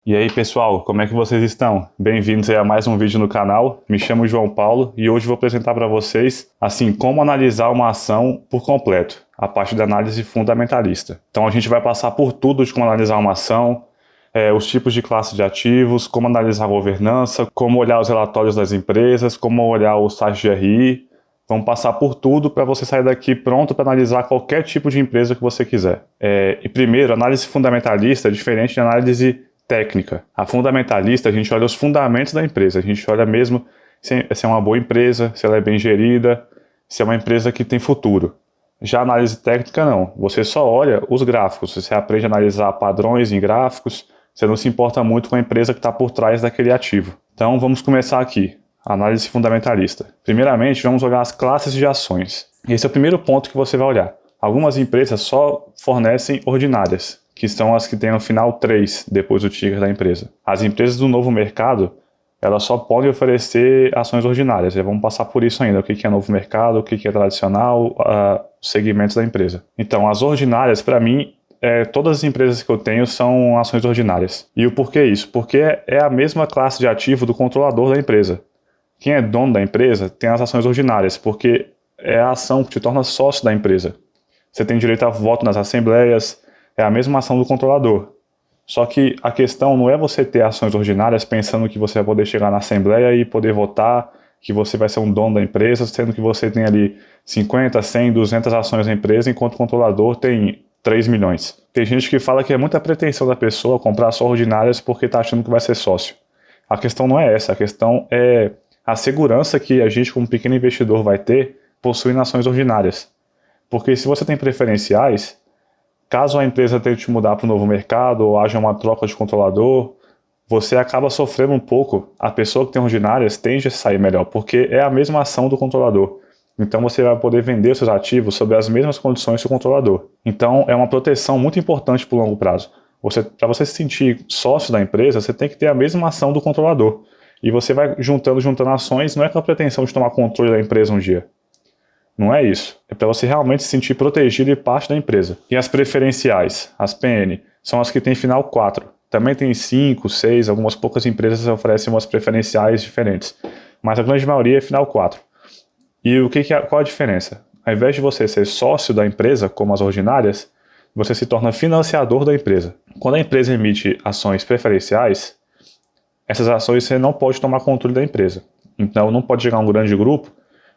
E aí pessoal, como é que vocês estão? Bem-vindos aí a mais um vídeo no canal. Me chamo João Paulo e hoje vou apresentar para vocês como analisar uma ação por completo, a parte da análise fundamentalista. Então a gente vai passar por tudo de como analisar uma ação, os tipos de classe de ativos, como analisar a governança, como olhar os relatórios das empresas, como olhar os sites de RI. Vamos passar por tudo para você sair daqui pronto para analisar qualquer tipo de empresa que você quiser. E primeiro, análise fundamentalista é diferente de análise técnica. A fundamentalista, a gente olha os fundamentos da empresa, a gente olha mesmo se é uma boa empresa, se ela é bem gerida, se é uma empresa que tem futuro. Já a análise técnica não, você só olha os gráficos, você aprende a analisar padrões em gráficos, você não se importa muito com a empresa que está por trás daquele ativo. Então vamos começar aqui, análise fundamentalista. Primeiramente, vamos olhar as classes de ações. Esse é o primeiro ponto que você vai olhar. Algumas empresas só fornecem ordinárias, que são as que têm no final 3, depois do ticker da empresa. As empresas do novo mercado, elas só podem oferecer ações ordinárias. Já vamos passar por isso ainda, o que é novo mercado, o que é tradicional, os segmentos da empresa. Então, as ordinárias, para mim, todas as empresas que eu tenho são ações ordinárias. E o porquê isso? Porque é a mesma classe de ativo do controlador da empresa. Quem é dono da empresa tem as ações ordinárias, porque é a ação que te torna sócio da empresa. Você tem direito a voto nas assembleias, é a mesma ação do controlador. Só que a questão não é você ter ações ordinárias pensando que você vai poder chegar na assembleia e poder votar, que você vai ser um dono da empresa, sendo que você tem ali 50, 100, 200 ações da empresa, enquanto o controlador tem 3 milhões. Tem gente que fala que é muita pretensão da pessoa comprar só ordinárias porque está achando que vai ser sócio. A questão não é essa, a questão é a segurança que a gente, como pequeno investidor, vai ter possuindo ações ordinárias. Porque se você tem preferenciais, caso a empresa tente mudar para o novo mercado ou haja uma troca de controlador, você acaba sofrendo um pouco. A pessoa que tem ordinárias tende a sair melhor, porque é a mesma ação do controlador. Então você vai poder vender seus ativos sob as mesmas condições que o controlador. Então é uma proteção muito importante para o longo prazo. Para você se sentir sócio da empresa, você tem que ter a mesma ação do controlador. E você vai juntando ações, não é com a pretensão de tomar controle da empresa um dia. Não é isso. É para você realmente se sentir protegido e parte da empresa. E as preferenciais, as PN, são as que têm final 4. Também tem 5, 6, algumas poucas empresas oferecem umas preferenciais diferentes. Mas a grande maioria é final 4. E qual a diferença? Ao invés de você ser sócio da empresa, como as ordinárias, você se torna financiador da empresa. Quando a empresa emite ações preferenciais, essas ações você não pode tomar controle da empresa. Então não pode chegar um grande grupo,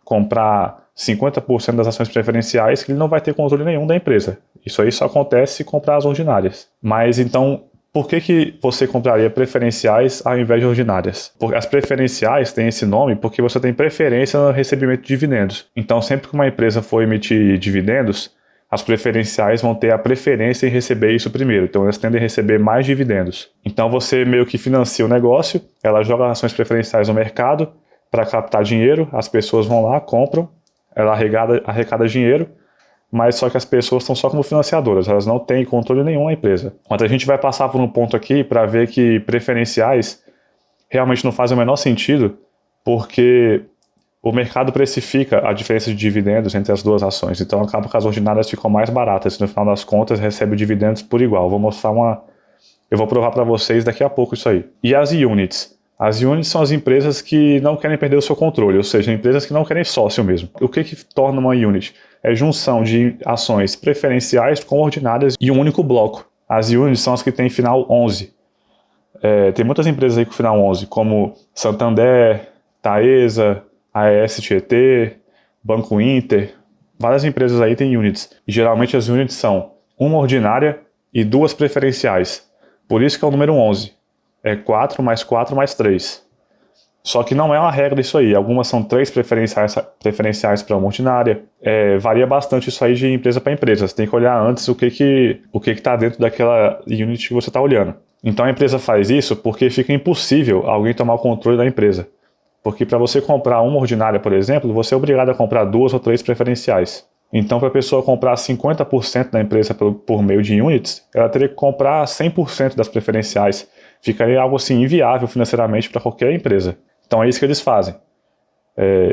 comprar 50% das ações preferenciais que ele não vai ter controle nenhum da empresa. Isso aí só acontece se comprar as ordinárias. Mas então, por que você compraria preferenciais ao invés de ordinárias? Porque as preferenciais têm esse nome porque você tem preferência no recebimento de dividendos. Então, sempre que uma empresa for emitir dividendos, as preferenciais vão ter a preferência em receber isso primeiro. Então, elas tendem a receber mais dividendos. Então, você meio que financia o negócio, ela joga ações preferenciais no mercado para captar dinheiro, as pessoas vão lá, compram, ela arrecada dinheiro, mas só que as pessoas estão só como financiadoras, elas não têm controle nenhum na empresa. Mas a gente vai passar por um ponto aqui para ver que preferenciais realmente não fazem o menor sentido, porque o mercado precifica a diferença de dividendos entre as duas ações, então acaba que as ordinárias ficam mais baratas, no final das contas recebe dividendos por igual. Eu vou provar para vocês daqui a pouco isso aí. E as units? As units são as empresas que não querem perder o seu controle, ou seja, empresas que não querem sócio mesmo. O que torna uma unit? É junção de ações preferenciais com ordinárias e um único bloco. As units são as que têm final 11. Tem muitas empresas aí com final 11, como Santander, Taesa, AES Tietê, Banco Inter. Várias empresas aí têm units. E geralmente as units são uma ordinária e 2 preferenciais. Por isso que é o número 11. É 4 mais 4 mais 3. Só que não é uma regra isso aí. Algumas são 3 preferenciais para uma ordinária. Varia bastante isso aí de empresa para empresa. Você tem que olhar antes o que está dentro daquela unit que você está olhando. Então a empresa faz isso porque fica impossível alguém tomar o controle da empresa. Porque para você comprar uma ordinária, por exemplo, você é obrigado a comprar 2 ou 3 preferenciais. Então, para a pessoa comprar 50% da empresa por meio de units, ela teria que comprar 100% das preferenciais. Ficaria algo assim inviável financeiramente para qualquer empresa. Então é isso que eles fazem.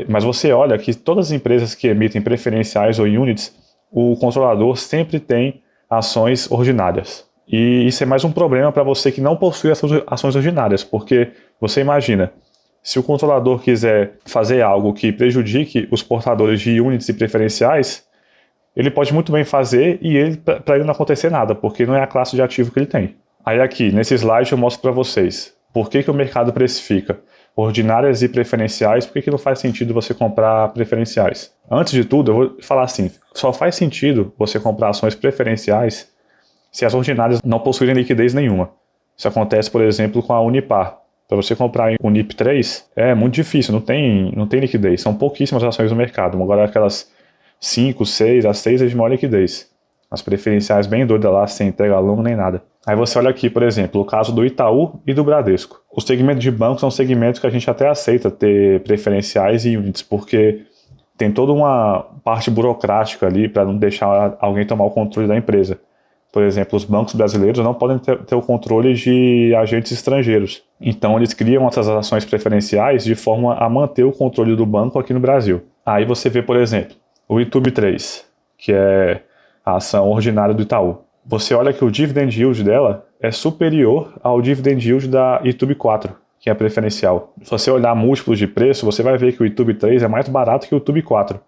Mas você olha que todas as empresas que emitem preferenciais ou units, o controlador sempre tem ações ordinárias. E isso é mais um problema para você que não possui ações ordinárias, porque você imagina, se o controlador quiser fazer algo que prejudique os portadores de units e preferenciais, ele pode muito bem fazer e para ele não acontecer nada, porque não é a classe de ativo que ele tem. Aí aqui, nesse slide eu mostro para vocês por que o mercado precifica ordinárias e preferenciais, por que não faz sentido você comprar preferenciais. Antes de tudo, eu vou falar assim, só faz sentido você comprar ações preferenciais se as ordinárias não possuírem liquidez nenhuma. Isso acontece, por exemplo, com a Unipar. Para você comprar um NIP 3, é muito difícil, não tem liquidez. São pouquíssimas ações no mercado. Agora aquelas 5, 6, as 6 é de maior liquidez. As preferenciais bem doidas lá, sem entrega longa nem nada. Aí você olha aqui, por exemplo, o caso do Itaú e do Bradesco. Os segmentos de bancos são segmentos que a gente até aceita ter preferenciais e units, porque tem toda uma parte burocrática ali para não deixar alguém tomar o controle da empresa. Por exemplo, os bancos brasileiros não podem ter o controle de agentes estrangeiros. Então, eles criam essas ações preferenciais de forma a manter o controle do banco aqui no Brasil. Aí você vê, por exemplo, o YouTube 3, que é a ação ordinária do Itaú. Você olha que o dividend yield dela é superior ao dividend yield da YouTube 4, que é preferencial. Se você olhar múltiplos de preço, você vai ver que o YouTube 3 é mais barato que o YouTube 4.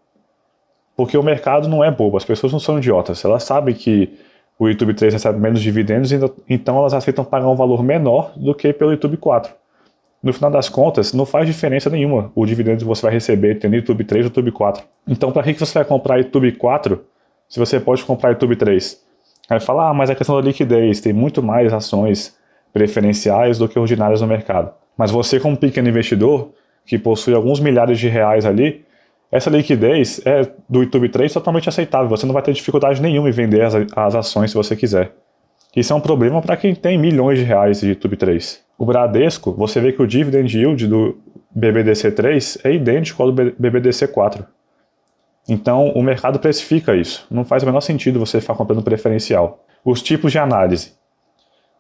Porque o mercado não é bobo, as pessoas não são idiotas. Elas sabem que o YouTube 3 recebe menos dividendos, então elas aceitam pagar um valor menor do que pelo YouTube 4. No final das contas, não faz diferença nenhuma o dividendo que você vai receber tendo YouTube 3 ou YouTube 4. Então, para que você vai comprar YouTube 4 se você pode comprar YouTube 3? Aí fala, mas a questão da liquidez, tem muito mais ações preferenciais do que ordinárias no mercado. Mas você, como pequeno investidor, que possui alguns milhares de reais ali, essa liquidez do YouTube 3 totalmente aceitável. Você não vai ter dificuldade nenhuma em vender as ações se você quiser. Isso é um problema para quem tem milhões de reais de YouTube 3. O Bradesco, você vê que o dividend yield do BBDC3 é idêntico ao do BBDC4. Então, o mercado precifica isso. Não faz o menor sentido você ficar comprando preferencial. Os tipos de análise.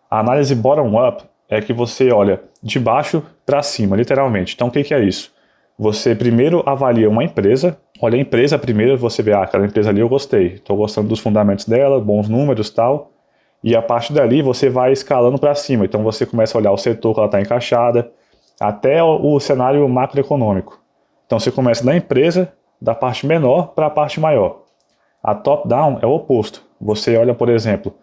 A análise bottom-up é que você olha de baixo para cima, literalmente. Então, o que é isso? Você primeiro avalia uma empresa, olha a empresa primeiro, você vê, aquela empresa ali eu gostei, estou gostando dos fundamentos dela, bons números e tal, e a partir dali você vai escalando para cima, então você começa a olhar o setor que ela está encaixada, até o cenário macroeconômico. Então você começa da empresa, da parte menor para a parte maior. A top-down é o oposto, você olha, por exemplo,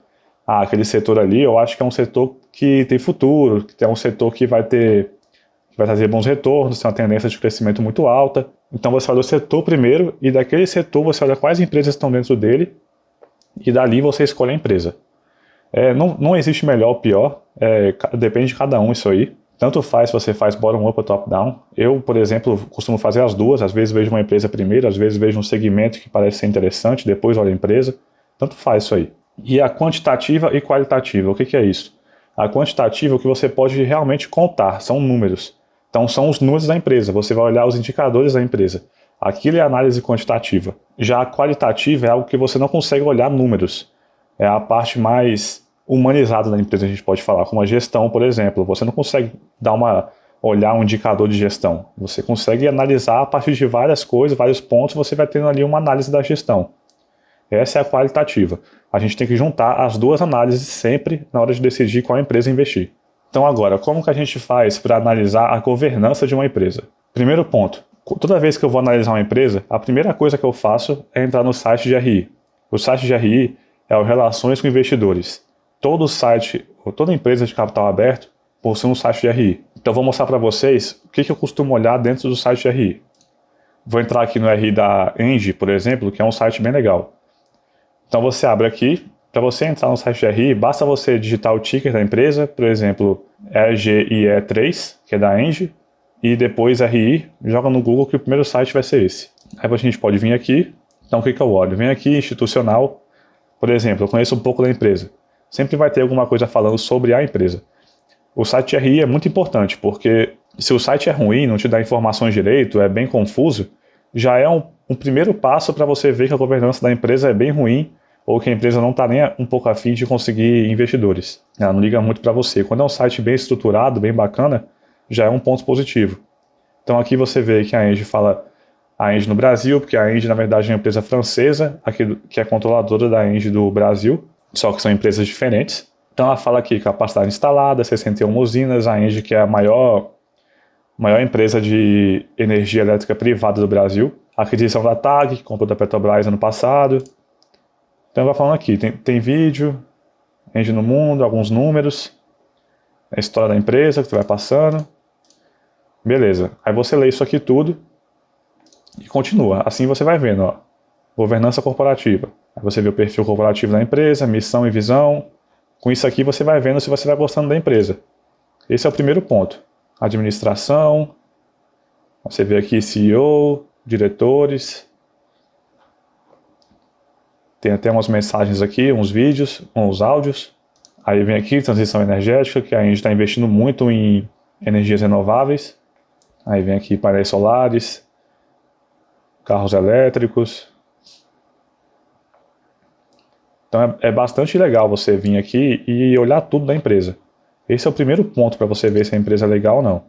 aquele setor ali, eu acho que é um setor que tem futuro, que é um setor que vai trazer bons retornos, tem uma tendência de crescimento muito alta. Então você olha o setor primeiro e daquele setor você olha quais empresas estão dentro dele e dali você escolhe a empresa. Não existe melhor ou pior, depende de cada um isso aí. Tanto faz se você faz bottom-up ou top-down. Eu, por exemplo, costumo fazer as duas. Às vezes vejo uma empresa primeiro, às vezes vejo um segmento que parece ser interessante, depois olho a empresa. Tanto faz isso aí. E a quantitativa e qualitativa, o que é isso? A quantitativa é o que você pode realmente contar, são números. Então são os números da empresa, você vai olhar os indicadores da empresa. Aquilo é análise quantitativa. Já a qualitativa é algo que você não consegue olhar números. É a parte mais humanizada da empresa, a gente pode falar, como a gestão, por exemplo. Você não consegue olhar um indicador de gestão. Você consegue analisar a partir de várias coisas, vários pontos, você vai tendo ali uma análise da gestão. Essa é a qualitativa. A gente tem que juntar as duas análises sempre na hora de decidir qual empresa investir. Então agora, como que a gente faz para analisar a governança de uma empresa? Primeiro ponto, toda vez que eu vou analisar uma empresa, a primeira coisa que eu faço é entrar no site de RI. O site de RI é o Relações com Investidores. Todo site, ou toda empresa de capital aberto, possui um site de RI. Então vou mostrar para vocês o que eu costumo olhar dentro do site de RI. Vou entrar aqui no RI da Engie, por exemplo, que é um site bem legal. Então você abre aqui. Para você entrar no site de RI, basta você digitar o ticker da empresa, por exemplo, EGIE3, que é da Engie, e depois RI, joga no Google que o primeiro site vai ser esse. Aí a gente pode vir aqui, então o que eu olho? Venho aqui, institucional, por exemplo, eu conheço um pouco da empresa. Sempre vai ter alguma coisa falando sobre a empresa. O site de RI é muito importante, porque se o site é ruim, não te dá informações direito, é bem confuso, já é um primeiro passo para você ver que a governança da empresa é bem ruim, ou que a empresa não está nem um pouco afim de conseguir investidores. Ela não liga muito para você. Quando é um site bem estruturado, bem bacana, já é um ponto positivo. Então aqui você vê que a Engie fala a Engie no Brasil, porque a Engie na verdade é uma empresa francesa, que é controladora da Engie do Brasil, só que são empresas diferentes. Então ela fala aqui capacidade instalada, 61 usinas, a ENGIE, que é a maior empresa de energia elétrica privada do Brasil. A aquisição da TAG, que comprou da Petrobras ano passado. Então vai falando aqui, tem vídeo, ENGIE no mundo, alguns números, a história da empresa que tu vai passando. Beleza, aí você lê isso aqui tudo e continua. Assim você vai vendo, ó, governança corporativa. Aí você vê o perfil corporativo da empresa, missão e visão. Com isso aqui você vai vendo se você vai gostando da empresa. Esse é o primeiro ponto. Administração, você vê aqui CEO, diretores. Tem até umas mensagens aqui, uns vídeos, uns áudios. Aí vem aqui transição energética, que a gente está investindo muito em energias renováveis. Aí vem aqui painéis solares, carros elétricos. Então é bastante legal você vir aqui e olhar tudo da empresa. Esse é o primeiro ponto para você ver se a empresa é legal ou não.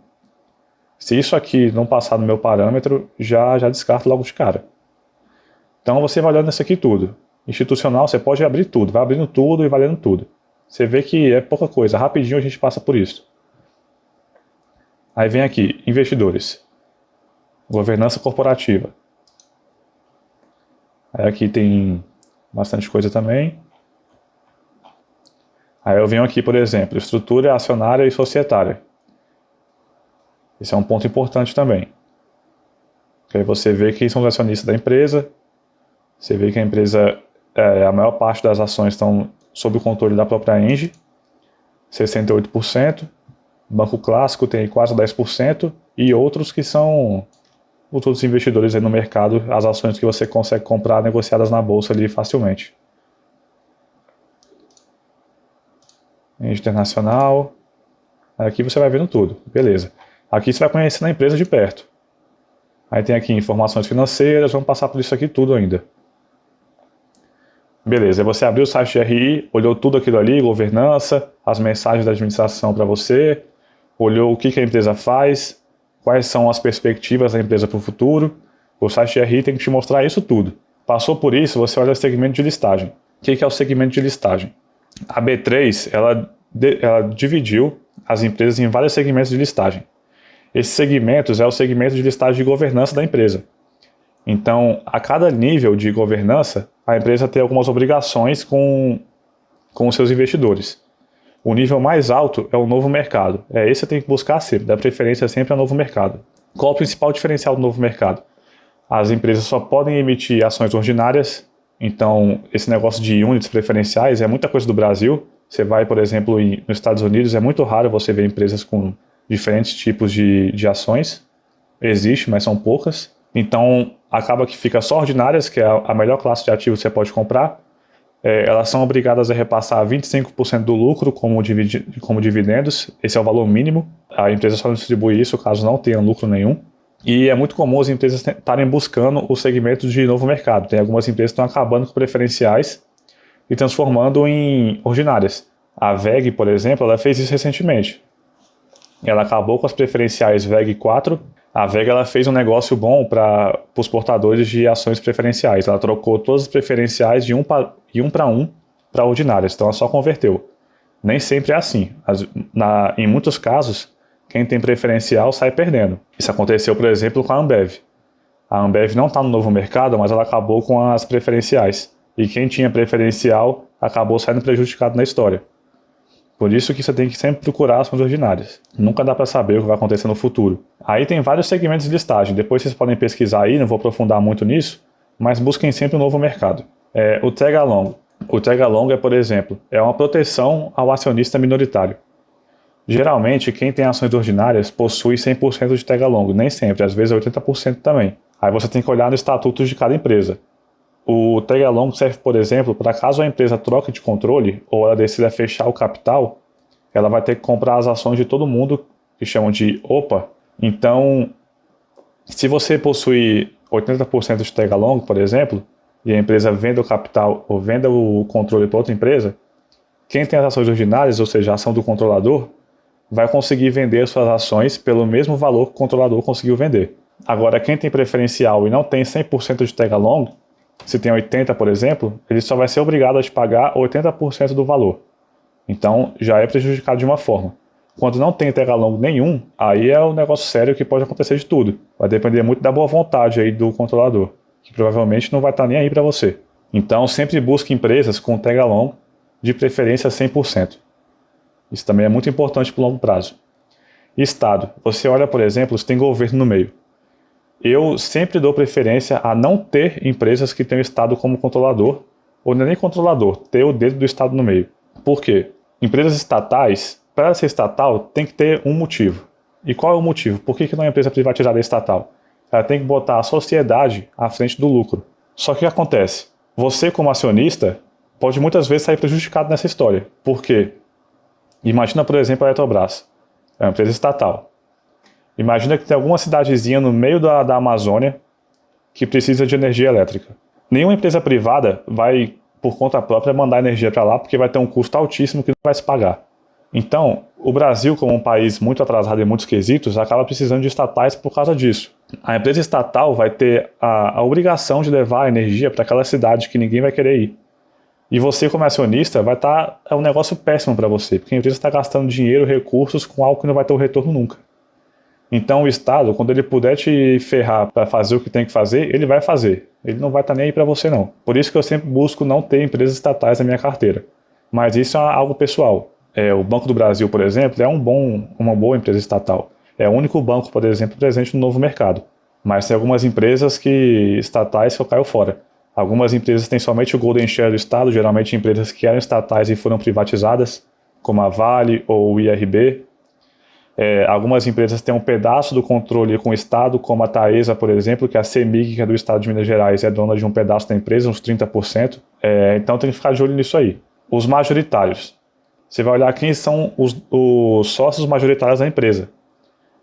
Se isso aqui não passar no meu parâmetro, já descarto logo de cara. Então você vai olhando isso aqui tudo. Institucional, você pode abrir tudo, vai abrindo tudo e vai lendo tudo. Você vê que é pouca coisa, rapidinho a gente passa por isso. Aí vem aqui, investidores. Governança corporativa. Aí aqui tem bastante coisa também. Aí eu venho aqui, por exemplo, estrutura acionária e societária. Esse é um ponto importante também. Porque aí você vê quem são os acionistas da empresa. Você vê que a empresa, a maior parte das ações estão sob o controle da própria ENGIE, 68%. Banco Clássico tem quase 10%. E outros que são os outros investidores aí no mercado, as ações que você consegue comprar negociadas na bolsa ali facilmente. Internacional. Aqui você vai vendo tudo, beleza. Aqui você vai conhecendo a empresa de perto. Aí tem aqui informações financeiras, vamos passar por isso aqui tudo ainda. Beleza, aí você abriu o site de RI, olhou tudo aquilo ali, governança, as mensagens da administração para você, olhou o que a empresa faz, quais são as perspectivas da empresa para o futuro. O site de RI tem que te mostrar isso tudo. Passou por isso, você olha o segmento de listagem. O que é o segmento de listagem? A B3, ela dividiu as empresas em vários segmentos de listagem. Esses segmentos é o segmento de listagem de governança da empresa. Então, a cada nível de governança, a empresa tem algumas obrigações com os seus investidores. O nível mais alto é o novo mercado. Esse que você tem que buscar sempre, dar preferência sempre ao novo mercado. Qual o principal diferencial do novo mercado? As empresas só podem emitir ações ordinárias. Então, esse negócio de units preferenciais é muita coisa do Brasil. Você vai, por exemplo, nos Estados Unidos, é muito raro você ver empresas com diferentes tipos de ações. Existe, mas são poucas. Então, acaba que fica só ordinárias, que é a melhor classe de ativos que você pode comprar. Elas são obrigadas a repassar 25% do lucro como dividendos. Esse é o valor mínimo. A empresa só não distribui isso caso não tenha lucro nenhum. E é muito comum as empresas estarem buscando o segmento de novo mercado. Tem algumas empresas que estão acabando com preferenciais e transformando em ordinárias. A VEG, por exemplo, ela fez isso recentemente. Ela acabou com as preferenciais VEG 4. A VEG ela fez um negócio bom para os portadores de ações preferenciais. Ela trocou todas as preferenciais de 1 para 1 para ordinárias. Então ela só converteu. Nem sempre é assim. Em muitos casos, quem tem preferencial sai perdendo. Isso aconteceu, por exemplo, com a Ambev. A Ambev não está no novo mercado, mas ela acabou com as preferenciais. E quem tinha preferencial acabou saindo prejudicado na história. Por isso que você tem que sempre procurar ações ordinárias. Nunca dá para saber o que vai acontecer no futuro. Aí tem vários segmentos de listagem. Depois vocês podem pesquisar aí, não vou aprofundar muito nisso, mas busquem sempre um novo mercado. O tag along. O tag along por exemplo, é uma proteção ao acionista minoritário. Geralmente, quem tem ações ordinárias possui 100% de tag along, nem sempre, às vezes é 80% também. Aí você tem que olhar no estatuto de cada empresa. O tag along serve, por exemplo, para caso a empresa troque de controle ou ela decida fechar o capital, ela vai ter que comprar as ações de todo mundo, que chamam de OPA. Então, se você possui 80% de tag along, por exemplo, e a empresa venda o capital ou venda o controle para outra empresa, quem tem as ações ordinárias, ou seja, a ação do controlador, vai conseguir vender suas ações pelo mesmo valor que o controlador conseguiu vender. Agora, quem tem preferencial e não tem 100% de tag along, se tem 80%, por exemplo, ele só vai ser obrigado a te pagar 80% do valor. Então já é prejudicado de uma forma. Quando não tem tag along nenhum, aí é um negócio sério que pode acontecer de tudo. Vai depender muito da boa vontade aí do controlador, que provavelmente não vai estar nem aí para você. Então sempre busque empresas com tag along, de preferência 100%. Isso também é muito importante para o longo prazo. Estado. Você olha, por exemplo, se tem governo no meio. Eu sempre dou preferência a não ter empresas que tenham Estado como controlador, ou nem controlador, ter o dedo do Estado no meio. Por quê? Empresas estatais, para ser estatal, tem que ter um motivo. E qual é o motivo? Por que não é empresa privatizada estatal? Ela tem que botar a sociedade à frente do lucro. Só que o que acontece? Você, como acionista, pode muitas vezes sair prejudicado nessa história. Por quê? Imagina, por exemplo, a Eletrobras. É uma empresa estatal. Imagina que tem alguma cidadezinha no meio da Amazônia que precisa de energia elétrica. Nenhuma empresa privada vai, por conta própria, mandar energia para lá porque vai ter um custo altíssimo que não vai se pagar. Então, o Brasil, como um país muito atrasado em muitos quesitos, acaba precisando de estatais por causa disso. A empresa estatal vai ter a obrigação de levar a energia para aquela cidade que ninguém vai querer ir. E você, como acionista, vai estar... é um negócio péssimo para você, porque a empresa está gastando dinheiro, recursos com algo que não vai ter o retorno nunca. Então o Estado, quando ele puder te ferrar para fazer o que tem que fazer, ele vai fazer. Ele não vai estar nem aí para você não. Por isso que eu sempre busco não ter empresas estatais na minha carteira. Mas isso é algo pessoal. O Banco do Brasil, por exemplo, é uma boa empresa estatal. É o único banco, por exemplo, presente no novo mercado. Mas tem algumas empresas estatais que eu caio fora. Algumas empresas têm somente o Golden Share do Estado, geralmente empresas que eram estatais e foram privatizadas, como a Vale ou o IRB. Algumas empresas têm um pedaço do controle com o Estado, como a Taesa, por exemplo, que é a CEMIG, que é do Estado de Minas Gerais, é dona de um pedaço da empresa, uns 30%. Então tem que ficar de olho nisso aí. Os majoritários. Você vai olhar quem são os sócios majoritários da empresa.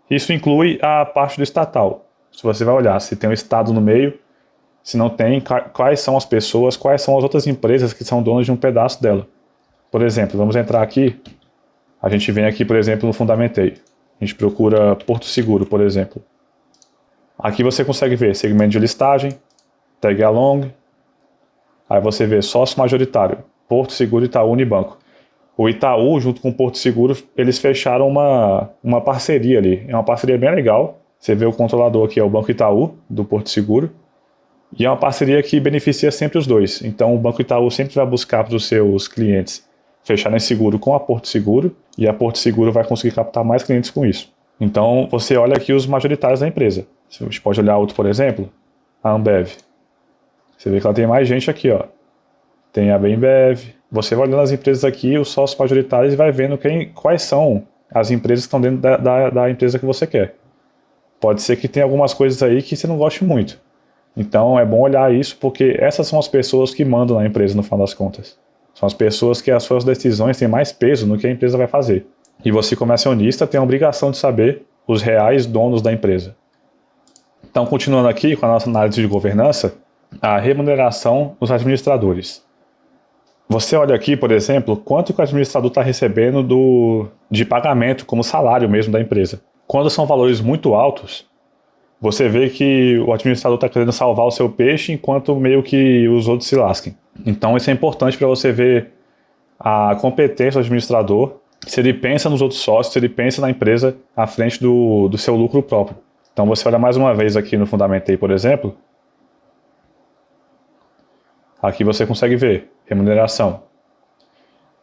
Isso inclui a parte do estatal. Se você vai olhar se tem o Estado no meio, se não tem, quais são as pessoas, quais são as outras empresas que são donas de um pedaço dela. Por exemplo, vamos entrar aqui, a gente vem aqui, por exemplo, no Fundamentei. A gente procura Porto Seguro, por exemplo. Aqui você consegue ver segmento de listagem, tag along, aí você vê sócio majoritário, Porto Seguro, Itaú, Unibanco. O Itaú, junto com o Porto Seguro, eles fecharam uma parceria ali. É uma parceria bem legal. Você vê o controlador aqui, é o Banco Itaú, do Porto Seguro. E é uma parceria que beneficia sempre os dois. Então o Banco Itaú sempre vai buscar para os seus clientes fecharem seguro com a Porto Seguro, e a Porto Seguro vai conseguir captar mais clientes com isso. Então você olha aqui os majoritários da empresa. Você pode olhar outro, por exemplo, a Ambev. Você vê que ela tem mais gente aqui, ó. Tem a Bembev. Você vai olhando as empresas aqui, os sócios majoritários, e vai vendo quais são as empresas que estão dentro da empresa que você quer. Pode ser que tenha algumas coisas aí que você não goste muito. Então é bom olhar isso, porque essas são as pessoas que mandam na empresa no final das contas. São as pessoas que as suas decisões têm mais peso no que a empresa vai fazer. E você, como acionista, tem a obrigação de saber os reais donos da empresa. Então, continuando aqui com a nossa análise de governança, a remuneração dos administradores. Você olha aqui, por exemplo, quanto que o administrador está recebendo de pagamento como salário mesmo da empresa. Quando são valores muito altos, você vê que o administrador está querendo salvar o seu peixe enquanto meio que os outros se lasquem. Então isso é importante para você ver a competência do administrador, se ele pensa nos outros sócios, se ele pensa na empresa à frente do seu lucro próprio. Então você olha mais uma vez aqui no Fundamentei, por exemplo. Aqui você consegue ver remuneração.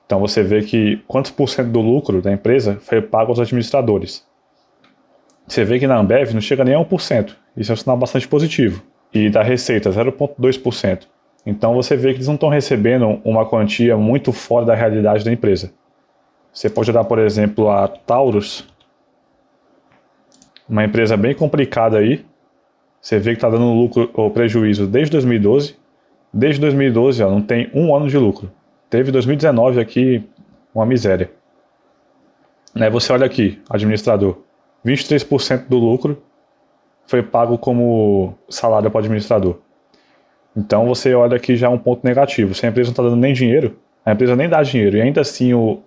Então você vê que quantos por cento do lucro da empresa foi pago aos administradores. Você vê que na Ambev não chega nem a 1%. Isso é um sinal bastante positivo. E da receita, 0,2%. Então você vê que eles não estão recebendo uma quantia muito fora da realidade da empresa. Você pode olhar, por exemplo, a Taurus, uma empresa bem complicada aí. Você vê que está dando lucro ou prejuízo desde 2012. Desde 2012, não tem um ano de lucro. Teve 2019 aqui, uma miséria. Você olha aqui, administrador. 23% do lucro foi pago como salário para o administrador. Então você olha aqui já um ponto negativo. Se a empresa não está dando nem dinheiro, a empresa nem dá dinheiro, e ainda assim o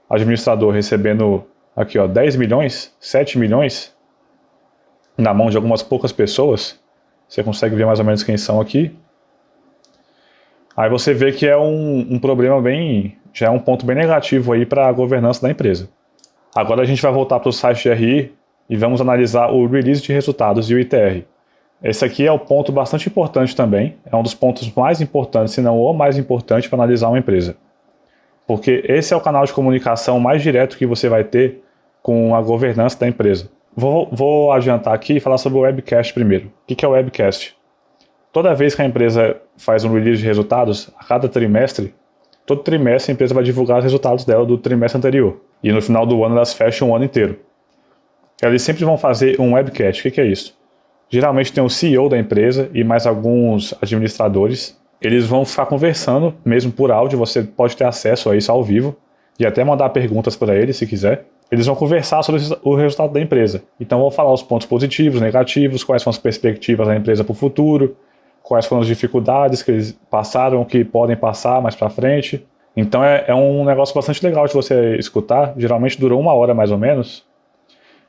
administrador recebendo aqui, 10 milhões, 7 milhões na mão de algumas poucas pessoas, você consegue ver mais ou menos quem são aqui. Aí você vê que é um problema bem já é um ponto bem negativo aí para a governança da empresa. Agora a gente vai voltar para o site de RI e vamos analisar o release de resultados e o ITR. Esse aqui é um ponto bastante importante também, é um dos pontos mais importantes, se não o mais importante para analisar uma empresa. Porque esse é o canal de comunicação mais direto que você vai ter com a governança da empresa. Vou adiantar aqui e falar sobre o webcast primeiro. O que é o webcast? Toda vez que a empresa faz um release de resultados, a cada trimestre, todo trimestre a empresa vai divulgar os resultados dela do trimestre anterior. E no final do ano elas fecham o ano inteiro. Eles sempre vão fazer um webcast. O que é isso? Geralmente tem o CEO da empresa e mais alguns administradores. Eles vão ficar conversando, mesmo por áudio, você pode ter acesso a isso ao vivo e até mandar perguntas para eles se quiser. Eles vão conversar sobre o resultado da empresa. Então vão falar os pontos positivos, negativos, quais são as perspectivas da empresa para o futuro, quais foram as dificuldades que eles passaram, que podem passar mais para frente. Então é um negócio bastante legal de você escutar, geralmente dura 1 hora mais ou menos,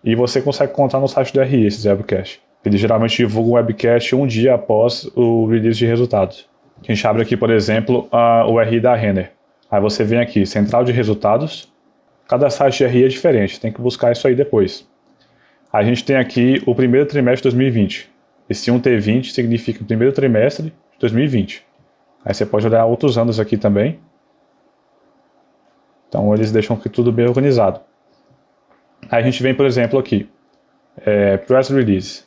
e você consegue encontrar no site do RI esses webcasts. Eles geralmente divulgam o webcast um dia após o release de resultados. A gente abre aqui, por exemplo, o RI da Renner. Aí você vem aqui, central de resultados. Cada site de RI é diferente, tem que buscar isso aí depois. A gente tem aqui o primeiro trimestre de 2020. Esse 1T20 significa o primeiro trimestre de 2020. Aí você pode olhar outros anos aqui também. Então eles deixam aqui tudo bem organizado. Aí a gente vem, por exemplo, aqui, Press Release.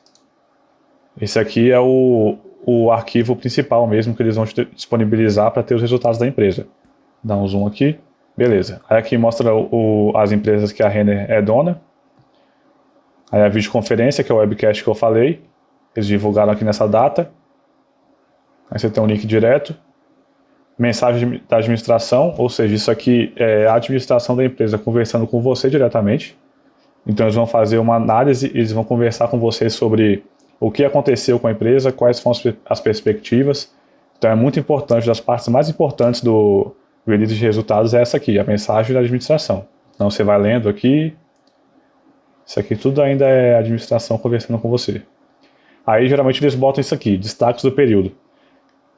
Esse aqui é o arquivo principal mesmo que eles vão disponibilizar para ter os resultados da empresa. Dá um zoom aqui. Beleza. Aí aqui mostra as empresas que a Renner é dona. Aí a videoconferência, que é o webcast que eu falei. Eles divulgaram aqui nessa data. Aí você tem um link direto. Mensagem da administração, ou seja, isso aqui é a administração da empresa conversando com você diretamente. Então eles vão fazer uma análise, eles vão conversar com você sobre o que aconteceu com a empresa, quais são as perspectivas. Então é muito importante, das partes mais importantes do release de resultados é essa aqui, a mensagem da administração. Então você vai lendo aqui, isso aqui tudo ainda é a administração conversando com você. Aí geralmente eles botam isso aqui, destaques do período.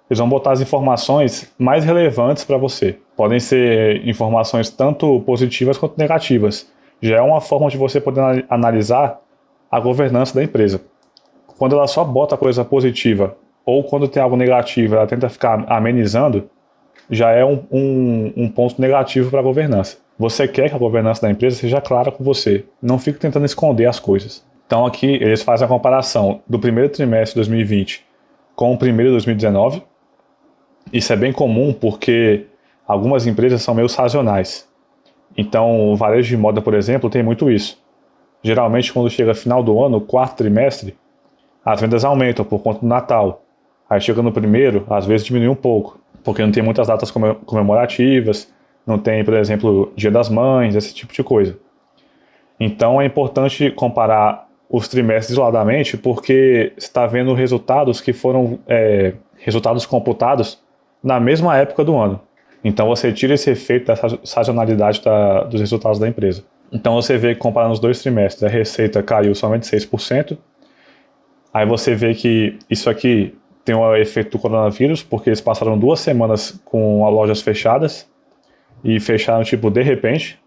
Eles vão botar as informações mais relevantes para você. Podem ser informações tanto positivas quanto negativas. Já é uma forma de você poder analisar a governança da empresa. Quando ela só bota coisa positiva ou quando tem algo negativo, ela tenta ficar amenizando, já é um ponto negativo para a governança. Você quer que a governança da empresa seja clara com você. Não fique tentando esconder as coisas. Então aqui eles fazem a comparação do primeiro trimestre de 2020 com o primeiro de 2019. Isso é bem comum porque algumas empresas são meio sazonais. Então o varejo de moda, por exemplo, tem muito isso. Geralmente quando chega final do ano, quarto trimestre, as vendas aumentam por conta do Natal. Aí chega no primeiro, às vezes diminui um pouco, porque não tem muitas datas comemorativas, não tem, por exemplo, Dia das Mães, esse tipo de coisa. Então é importante comparar os trimestres isoladamente, porque você está vendo resultados que foram resultados computados na mesma época do ano. Então você tira esse efeito dessa sazonalidade dos resultados da empresa. Então você vê que comparando os 2 trimestres, a receita caiu somente 6%. Aí você vê que isso aqui tem o efeito do coronavírus, porque eles passaram 2 semanas com as lojas fechadas e fecharam tipo de repente.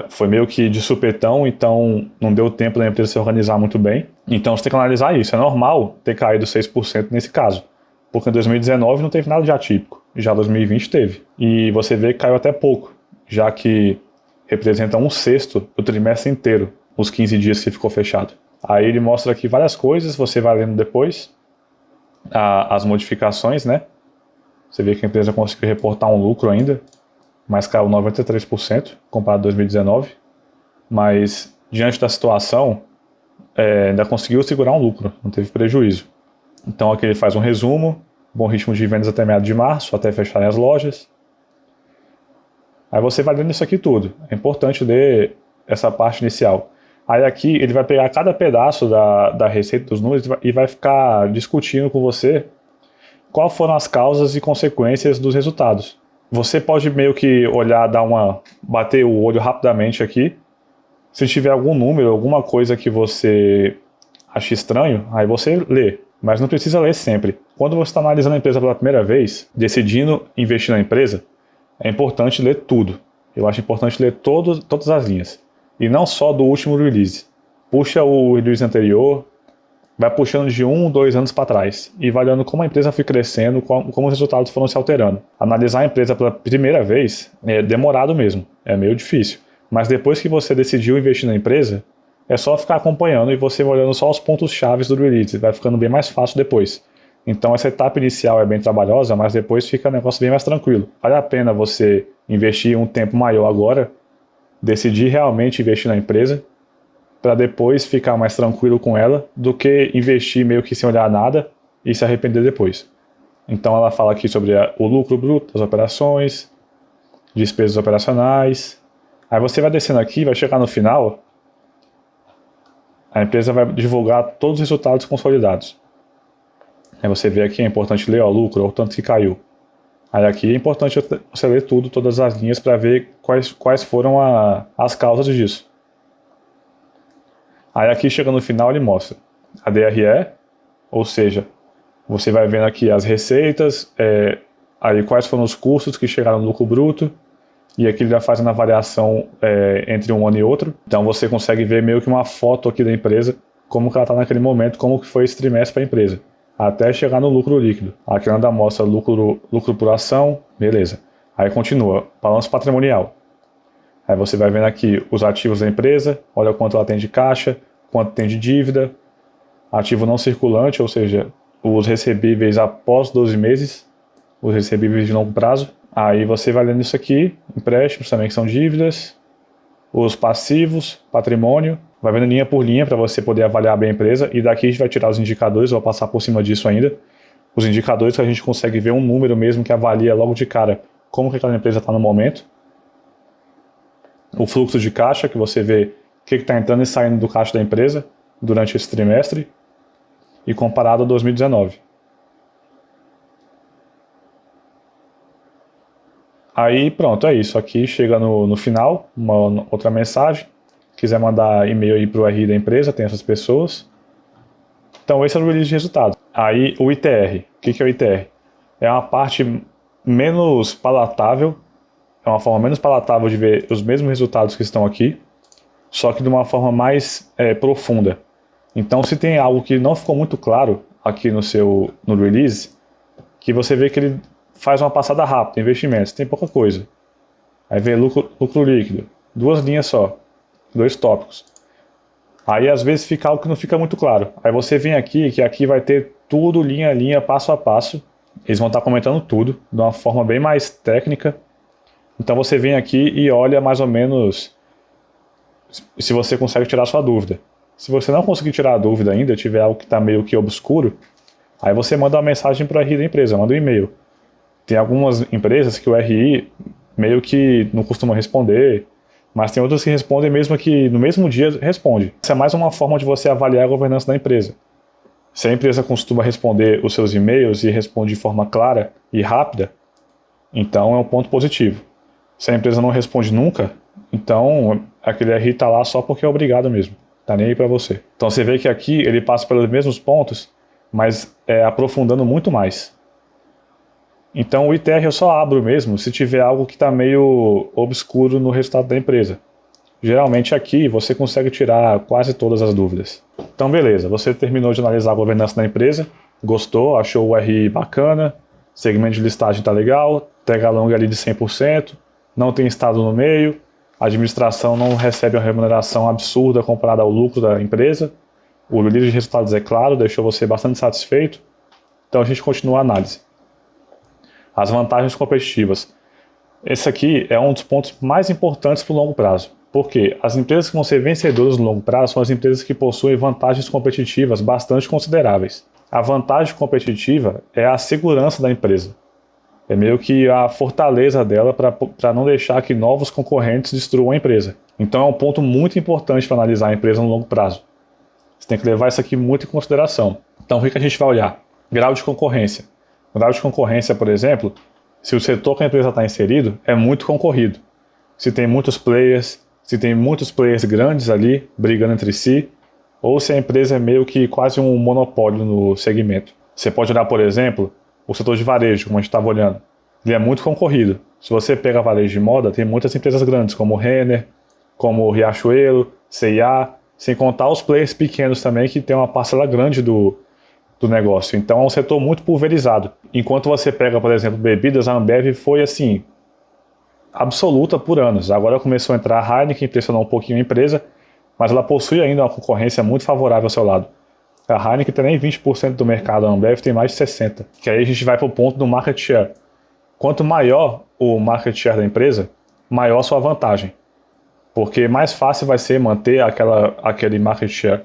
Foi meio que de supetão, então não deu tempo da empresa se organizar muito bem. Então você tem que analisar isso. É normal ter caído 6% nesse caso, porque em 2019 não teve nada de atípico, já 2020 teve. E você vê que caiu até pouco, já que representa 1/6 do trimestre inteiro, os 15 dias que ficou fechado. Aí ele mostra aqui várias coisas, você vai lendo depois as modificações, né? Você vê que a empresa conseguiu reportar um lucro ainda, mas caiu 93% comparado a 2019. Mas diante da situação, ainda conseguiu segurar um lucro, não teve prejuízo. Então aqui ele faz um resumo, bom ritmo de vendas até meados de março, até fecharem as lojas. Aí você vai lendo isso aqui tudo. É importante ler essa parte inicial. Aí aqui ele vai pegar cada pedaço da receita dos números e vai ficar discutindo com você quais foram as causas e consequências dos resultados. Você pode meio que olhar, bater o olho rapidamente aqui. Se tiver algum número, alguma coisa que você acha estranho, aí você lê. Mas não precisa ler sempre. Quando você está analisando a empresa pela primeira vez, decidindo investir na empresa, é importante ler tudo. Eu acho importante ler todas as linhas. E não só do último release. Puxa o release anterior, vai puxando de 1, 2 anos para trás. E vai olhando como a empresa foi crescendo, como os resultados foram se alterando. Analisar a empresa pela primeira vez é demorado mesmo, é meio difícil. Mas depois que você decidiu investir na empresa, é só ficar acompanhando e você olhando só os pontos chaves do release. Vai ficando bem mais fácil depois. Então essa etapa inicial é bem trabalhosa, mas depois fica o negócio bem mais tranquilo. Vale a pena você investir um tempo maior agora, decidir realmente investir na empresa, para depois ficar mais tranquilo com ela, do que investir meio que sem olhar nada e se arrepender depois. Então ela fala aqui sobre o lucro bruto das operações, despesas operacionais. Aí você vai descendo aqui, vai chegar no final, a empresa vai divulgar todos os resultados consolidados. Aí você vê aqui, é importante ler o lucro, o tanto que caiu. Aí aqui é importante você ler tudo, todas as linhas, para ver quais foram as causas disso. Aí aqui, chegando no final, ele mostra a DRE, ou seja, você vai vendo aqui as receitas, aí quais foram os custos que chegaram no lucro bruto, e aqui ele vai fazendo a variação entre um ano e outro. Então você consegue ver meio que uma foto aqui da empresa, como que ela está naquele momento, como que foi esse trimestre para a empresa, até chegar no lucro líquido. Aqui ela mostra lucro por ação, beleza. Aí continua, balanço patrimonial. Aí você vai vendo aqui os ativos da empresa, olha quanto ela tem de caixa, quanto tem de dívida, ativo não circulante, ou seja, os recebíveis após 12 meses, os recebíveis de longo prazo. Aí você vai lendo isso aqui, empréstimos também que são dívidas, os passivos, patrimônio, vai vendo linha por linha para você poder avaliar bem a empresa, e daqui a gente vai tirar os indicadores, vou passar por cima disso ainda, os indicadores que a gente consegue ver um número mesmo que avalia logo de cara como que aquela empresa está no momento, o fluxo de caixa, que você vê o que está entrando e saindo do caixa da empresa durante esse trimestre, e comparado a 2019. Aí pronto, é isso. Aqui chega no final, uma outra mensagem. Quiser mandar e-mail aí para o RI da empresa, tem essas pessoas. Então esse é o release de resultado. Aí o ITR. O que é o ITR? É uma parte menos palatável, é uma forma menos palatável de ver os mesmos resultados que estão aqui, só que de uma forma mais profunda. Então se tem algo que não ficou muito claro aqui no release, que você vê que ele faz uma passada rápida, investimentos, tem pouca coisa. Aí vê lucro líquido, 2 linhas só, 2 tópicos. Aí às vezes fica algo que não fica muito claro. Aí você vem aqui, que aqui vai ter tudo linha a linha, passo a passo. Eles vão estar comentando tudo, de uma forma bem mais técnica. Então você vem aqui e olha mais ou menos se você consegue tirar sua dúvida. Se você não conseguir tirar a dúvida ainda, tiver algo que está meio que obscuro, aí você manda uma mensagem para o RI da empresa, manda um e-mail. Tem algumas empresas que o RI meio que não costuma responder, mas tem outras que respondem mesmo que no mesmo dia responde. Isso é mais uma forma de você avaliar a governança da empresa. Se a empresa costuma responder os seus e-mails e responde de forma clara e rápida, então é um ponto positivo. Se a empresa não responde nunca, então aquele RI está lá só porque é obrigado mesmo. Tá nem aí para você. Então você vê que aqui ele passa pelos mesmos pontos, mas aprofundando muito mais. Então o ITR eu só abro mesmo se tiver algo que está meio obscuro no resultado da empresa. Geralmente aqui você consegue tirar quase todas as dúvidas. Então beleza, você terminou de analisar a governança da empresa, gostou, achou o RI bacana, segmento de listagem está legal, tag along ali de 100%, não tem estado no meio, a administração não recebe uma remuneração absurda comparada ao lucro da empresa, o release de resultados é claro, deixou você bastante satisfeito, então a gente continua a análise. As vantagens competitivas. Esse aqui é um dos pontos mais importantes para o longo prazo. Porque as empresas que vão ser vencedoras no longo prazo são as empresas que possuem vantagens competitivas bastante consideráveis. A vantagem competitiva é a segurança da empresa. É meio que a fortaleza dela para não deixar que novos concorrentes destruam a empresa. Então é um ponto muito importante para analisar a empresa no longo prazo. Você tem que levar isso aqui muito em consideração. Então o que a gente vai olhar? Grau de concorrência. Grau de concorrência, por exemplo, se o setor que a empresa está inserido é muito concorrido. Se tem muitos players grandes ali brigando entre si, ou se a empresa é meio que quase um monopólio no segmento. Você pode olhar, por exemplo, o setor de varejo, como a gente estava olhando. ele é muito concorrido. Se você pega varejo de moda, tem muitas empresas grandes, como Renner, como Riachuelo, C&A, sem contar os players pequenos também, que tem uma parcela grande do negócio. Então é um setor muito pulverizado. Enquanto você pega, por exemplo, bebidas, a Ambev foi assim, absoluta por anos. Agora começou a entrar a Heineken, impressionou um pouquinho a empresa, mas ela possui ainda uma concorrência muito favorável ao seu lado. A Heineken tem nem 20% do mercado, a Ambev tem mais de 60%. Que aí a gente vai para o ponto do market share. Quanto maior o market share da empresa, maior a sua vantagem. Porque mais fácil vai ser manter aquele market share.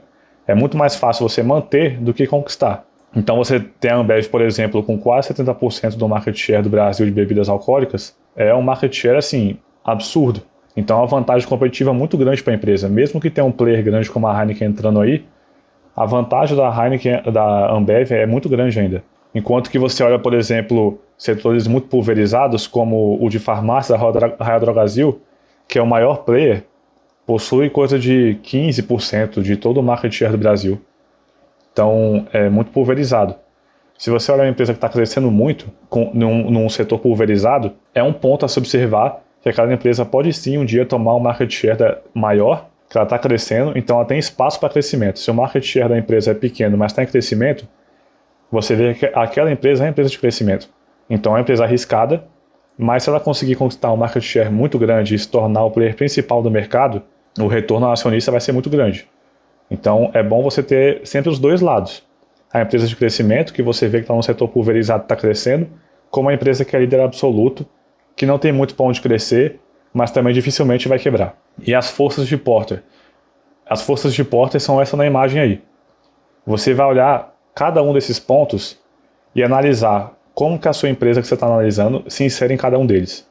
É muito mais fácil você manter do que conquistar. Então você tem a Ambev, por exemplo, com quase 70% do market share do Brasil de bebidas alcoólicas, é um market share assim, absurdo. Então é uma vantagem competitiva muito grande para a empresa. Mesmo que tenha um player grande como a Heineken entrando aí, a vantagem da Heineken, da Ambev é muito grande ainda. Enquanto que você olha, por exemplo, setores muito pulverizados, como o de farmácia, a Raia Drogasil, que é o maior player, possui coisa de 15% de todo o market share do Brasil. Então, é muito pulverizado. Se você olhar uma empresa que está crescendo muito num setor pulverizado, é um ponto a se observar que aquela empresa pode sim um dia tomar um market share maior, que ela está crescendo, então ela tem espaço para crescimento. Se o market share da empresa é pequeno, mas está em crescimento, você vê que aquela empresa é uma empresa de crescimento. Então é uma empresa arriscada, mas se ela conseguir conquistar um market share muito grande e se tornar o player principal do mercado, o retorno ao acionista vai ser muito grande. Então é bom você ter sempre os dois lados. A empresa de crescimento, que você vê que está num setor pulverizado e está crescendo, como a empresa que é líder absoluto, que não tem muito para onde crescer, mas também dificilmente vai quebrar. E as forças de Porter. As forças de Porter são essa na imagem aí. Você vai olhar cada um desses pontos e analisar como que a sua empresa que você está analisando se insere em cada um deles.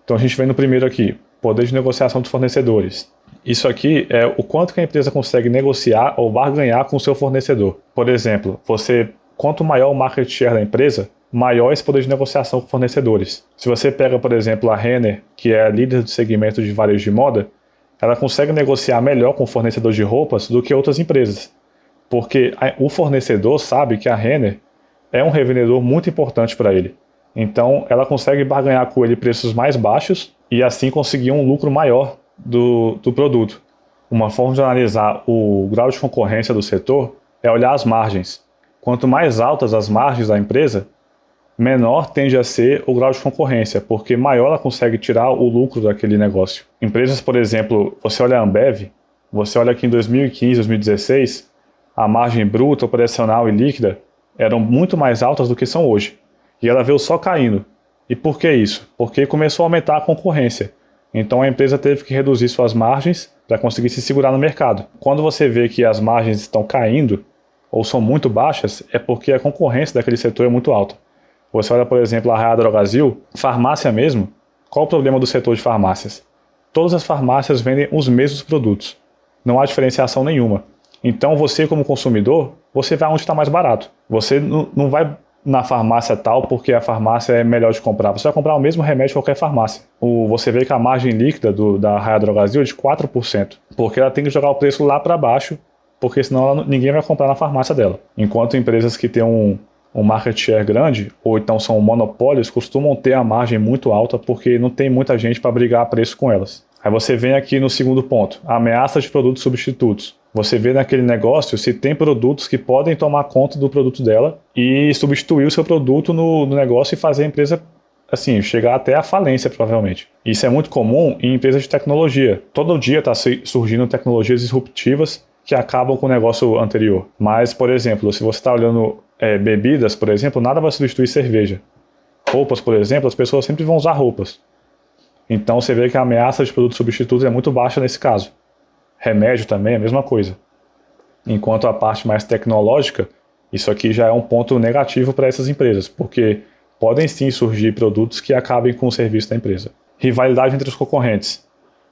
Então a gente vem no primeiro aqui, poder de negociação dos fornecedores. Isso aqui é o quanto que a empresa consegue negociar ou barganhar com o seu fornecedor. Por exemplo, quanto maior o market share da empresa, maior esse poder de negociação com fornecedores. Se você pega, por exemplo, a Renner, que é a líder do segmento de varejo de moda, ela consegue negociar melhor com o fornecedor de roupas do que outras empresas. Porque o fornecedor sabe que a Renner é um revendedor muito importante para ele. Então, ela consegue barganhar com ele preços mais baixos e assim conseguir um lucro maior do produto. Uma forma de analisar o grau de concorrência do setor é olhar as margens. Quanto mais altas as margens da empresa, menor tende a ser o grau de concorrência, porque maior ela consegue tirar o lucro daquele negócio. Empresas, por exemplo, você olha a Ambev, você olha aqui em 2015, 2016, a margem bruta, operacional e líquida eram muito mais altas do que são hoje. E ela veio só caindo. E por que isso? Porque começou a aumentar a concorrência. Então a empresa teve que reduzir suas margens para conseguir se segurar no mercado. Quando você vê que as margens estão caindo ou são muito baixas, é porque a concorrência daquele setor é muito alta. Você olha, por exemplo, a Raia Drogasil, farmácia mesmo. Qual o problema do setor de farmácias? Todas as farmácias vendem os mesmos produtos. Não há diferenciação nenhuma. Então você, como consumidor, você vai onde está mais barato. Você não vai na farmácia tal porque a farmácia é melhor de comprar. Você vai comprar o mesmo remédio em qualquer farmácia. Você vê que a margem líquida da Raia Drogasil é de 4%, porque ela tem que jogar o preço lá para baixo, porque senão ninguém vai comprar na farmácia dela. Enquanto empresas que têm um market share grande, ou então são monopólios, costumam ter a margem muito alta porque não tem muita gente para brigar a preço com elas. Aí você vem aqui no segundo ponto, a ameaça de produtos substitutos. Você vê naquele negócio se tem produtos que podem tomar conta do produto dela e substituir o seu produto no negócio e fazer a empresa assim, chegar até a falência, provavelmente. Isso é muito comum em empresas de tecnologia. Todo dia está surgindo tecnologias disruptivas que acabam com o negócio anterior. Mas, por exemplo, se você está olhando bebidas, por exemplo, nada vai substituir cerveja. Roupas, por exemplo, as pessoas sempre vão usar roupas. Então você vê que a ameaça de produtos substitutos é muito baixa nesse caso. Remédio também é a mesma coisa. Enquanto a parte mais tecnológica, isso aqui já é um ponto negativo para essas empresas, porque podem sim surgir produtos que acabem com o serviço da empresa. Rivalidade entre os concorrentes.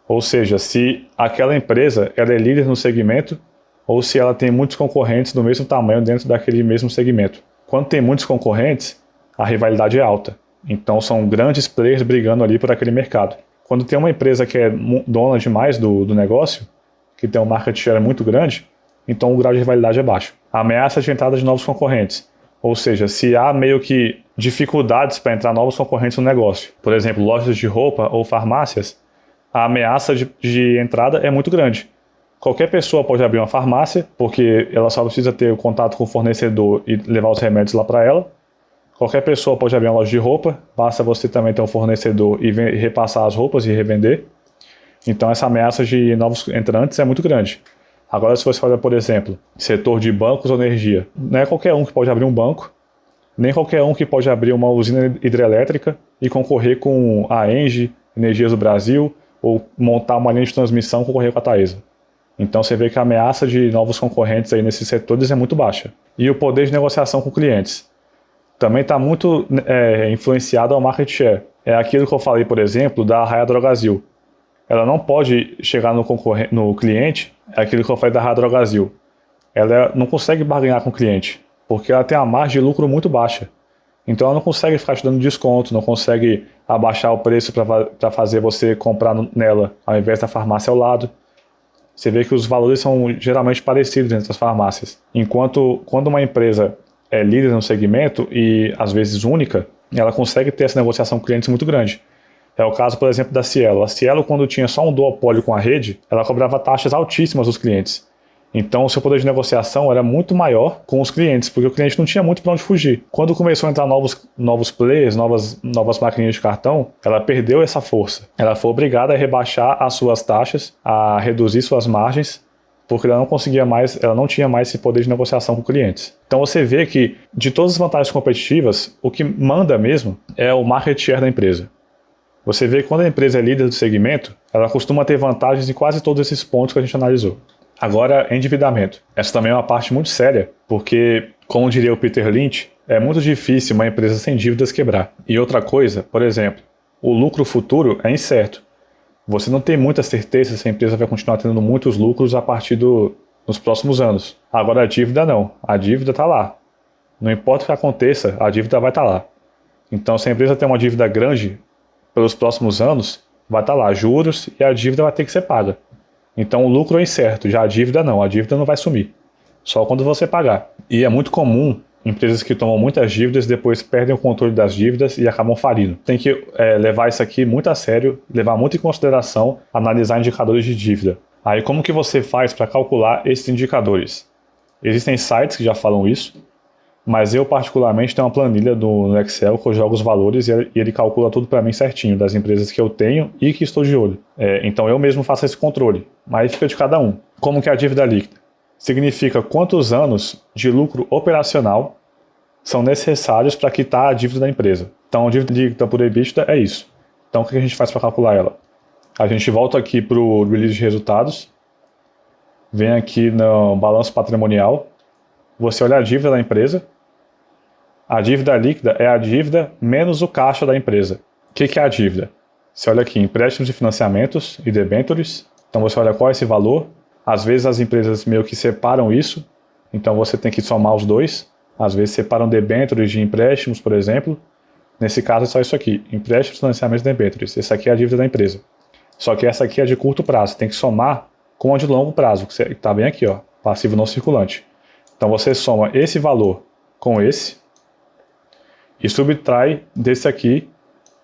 Ou seja, se aquela empresa ela é líder no segmento ou se ela tem muitos concorrentes do mesmo tamanho dentro daquele mesmo segmento. Quando tem muitos concorrentes, a rivalidade é alta. Então são grandes players brigando ali por aquele mercado. Quando tem uma empresa que é dona demais do negócio, que tem um market share muito grande, então o grau de rivalidade é baixo. A ameaça de entrada de novos concorrentes. Ou seja, se há meio que dificuldades para entrar novos concorrentes no negócio. Por exemplo, lojas de roupa ou farmácias, a ameaça de entrada é muito grande. Qualquer pessoa pode abrir uma farmácia, porque ela só precisa ter o contato com o fornecedor e levar os remédios lá para ela. Qualquer pessoa pode abrir uma loja de roupa, basta você também ter um fornecedor e repassar as roupas e revender. Então essa ameaça de novos entrantes é muito grande. Agora, se você olha, por exemplo, setor de bancos ou energia, não é qualquer um que pode abrir um banco, nem qualquer um que pode abrir uma usina hidrelétrica e concorrer com a ENGIE, Energias do Brasil, ou montar uma linha de transmissão e concorrer com a Taesa. Então você vê que a ameaça de novos concorrentes aí nesses setores é muito baixa. E o poder de negociação com clientes também está muito influenciado ao market share. É aquilo que eu falei, por exemplo, da Raia Drogasil. Ela não pode chegar no cliente, é aquilo que eu falei da Raia Drogasil. Ela não consegue barganhar com o cliente, porque ela tem uma margem de lucro muito baixa. Então ela não consegue ficar te dando desconto, não consegue abaixar o preço para fazer você comprar nela, ao invés da farmácia ao lado. Você vê que os valores são geralmente parecidos entre as farmácias. Enquanto quando uma empresa é líder no segmento e às vezes única, ela consegue ter essa negociação com clientes muito grande. É o caso, por exemplo, da Cielo. A Cielo, quando tinha só um duopólio com a rede, ela cobrava taxas altíssimas dos clientes. Então, o seu poder de negociação era muito maior com os clientes, porque o cliente não tinha muito para onde fugir. Quando começou a entrar novos players, novas maquininhas de cartão, ela perdeu essa força. Ela foi obrigada a rebaixar as suas taxas, a reduzir suas margens, porque ela não tinha mais esse poder de negociação com clientes. Então você vê que, de todas as vantagens competitivas, o que manda mesmo é o market share da empresa. Você vê que quando a empresa é líder do segmento, ela costuma ter vantagens em quase todos esses pontos que a gente analisou. Agora, endividamento. Essa também é uma parte muito séria, porque, como diria o Peter Lynch, é muito difícil uma empresa sem dívidas quebrar. E outra coisa, por exemplo, o lucro futuro é incerto. Você não tem muita certeza se a empresa vai continuar tendo muitos lucros a partir dos próximos anos. Agora a dívida não. A dívida está lá. Não importa o que aconteça, a dívida vai estar lá. Então, se a empresa tem uma dívida grande pelos próximos anos, vai estar lá juros e a dívida vai ter que ser paga. Então o lucro é incerto, já a dívida não vai sumir. Só quando você pagar. E é muito comum empresas que tomam muitas dívidas depois perdem o controle das dívidas e acabam falindo. Tem que levar isso aqui muito a sério, levar muito em consideração, analisar indicadores de dívida. Aí como que você faz para calcular esses indicadores? Existem sites que já falam isso, mas eu particularmente tenho uma planilha no Excel que eu jogo os valores e ele calcula tudo para mim certinho, das empresas que eu tenho e que estou de olho. Então eu mesmo faço esse controle, mas fica de cada um. Como que é a dívida líquida? Significa quantos anos de lucro operacional são necessários para quitar a dívida da empresa. Então a dívida líquida por EBITDA é isso. Então o que a gente faz para calcular ela? A gente volta aqui para o release de resultados, vem aqui no balanço patrimonial, você olha a dívida da empresa. A dívida líquida é a dívida menos o caixa da empresa. O que é a dívida? Você olha aqui, empréstimos e financiamentos e debêntures. Então você olha qual é esse valor. Às vezes as empresas meio que separam isso. Então você tem que somar os dois. Às vezes separam debêntures de empréstimos, por exemplo. Nesse caso é só isso aqui, empréstimos, financiamentos e debêntures. Essa aqui é a dívida da empresa. Só que essa aqui é de curto prazo. Tem que somar com a de longo prazo, que está bem aqui, ó, passivo não circulante. Então você soma esse valor com esse e subtrai desse aqui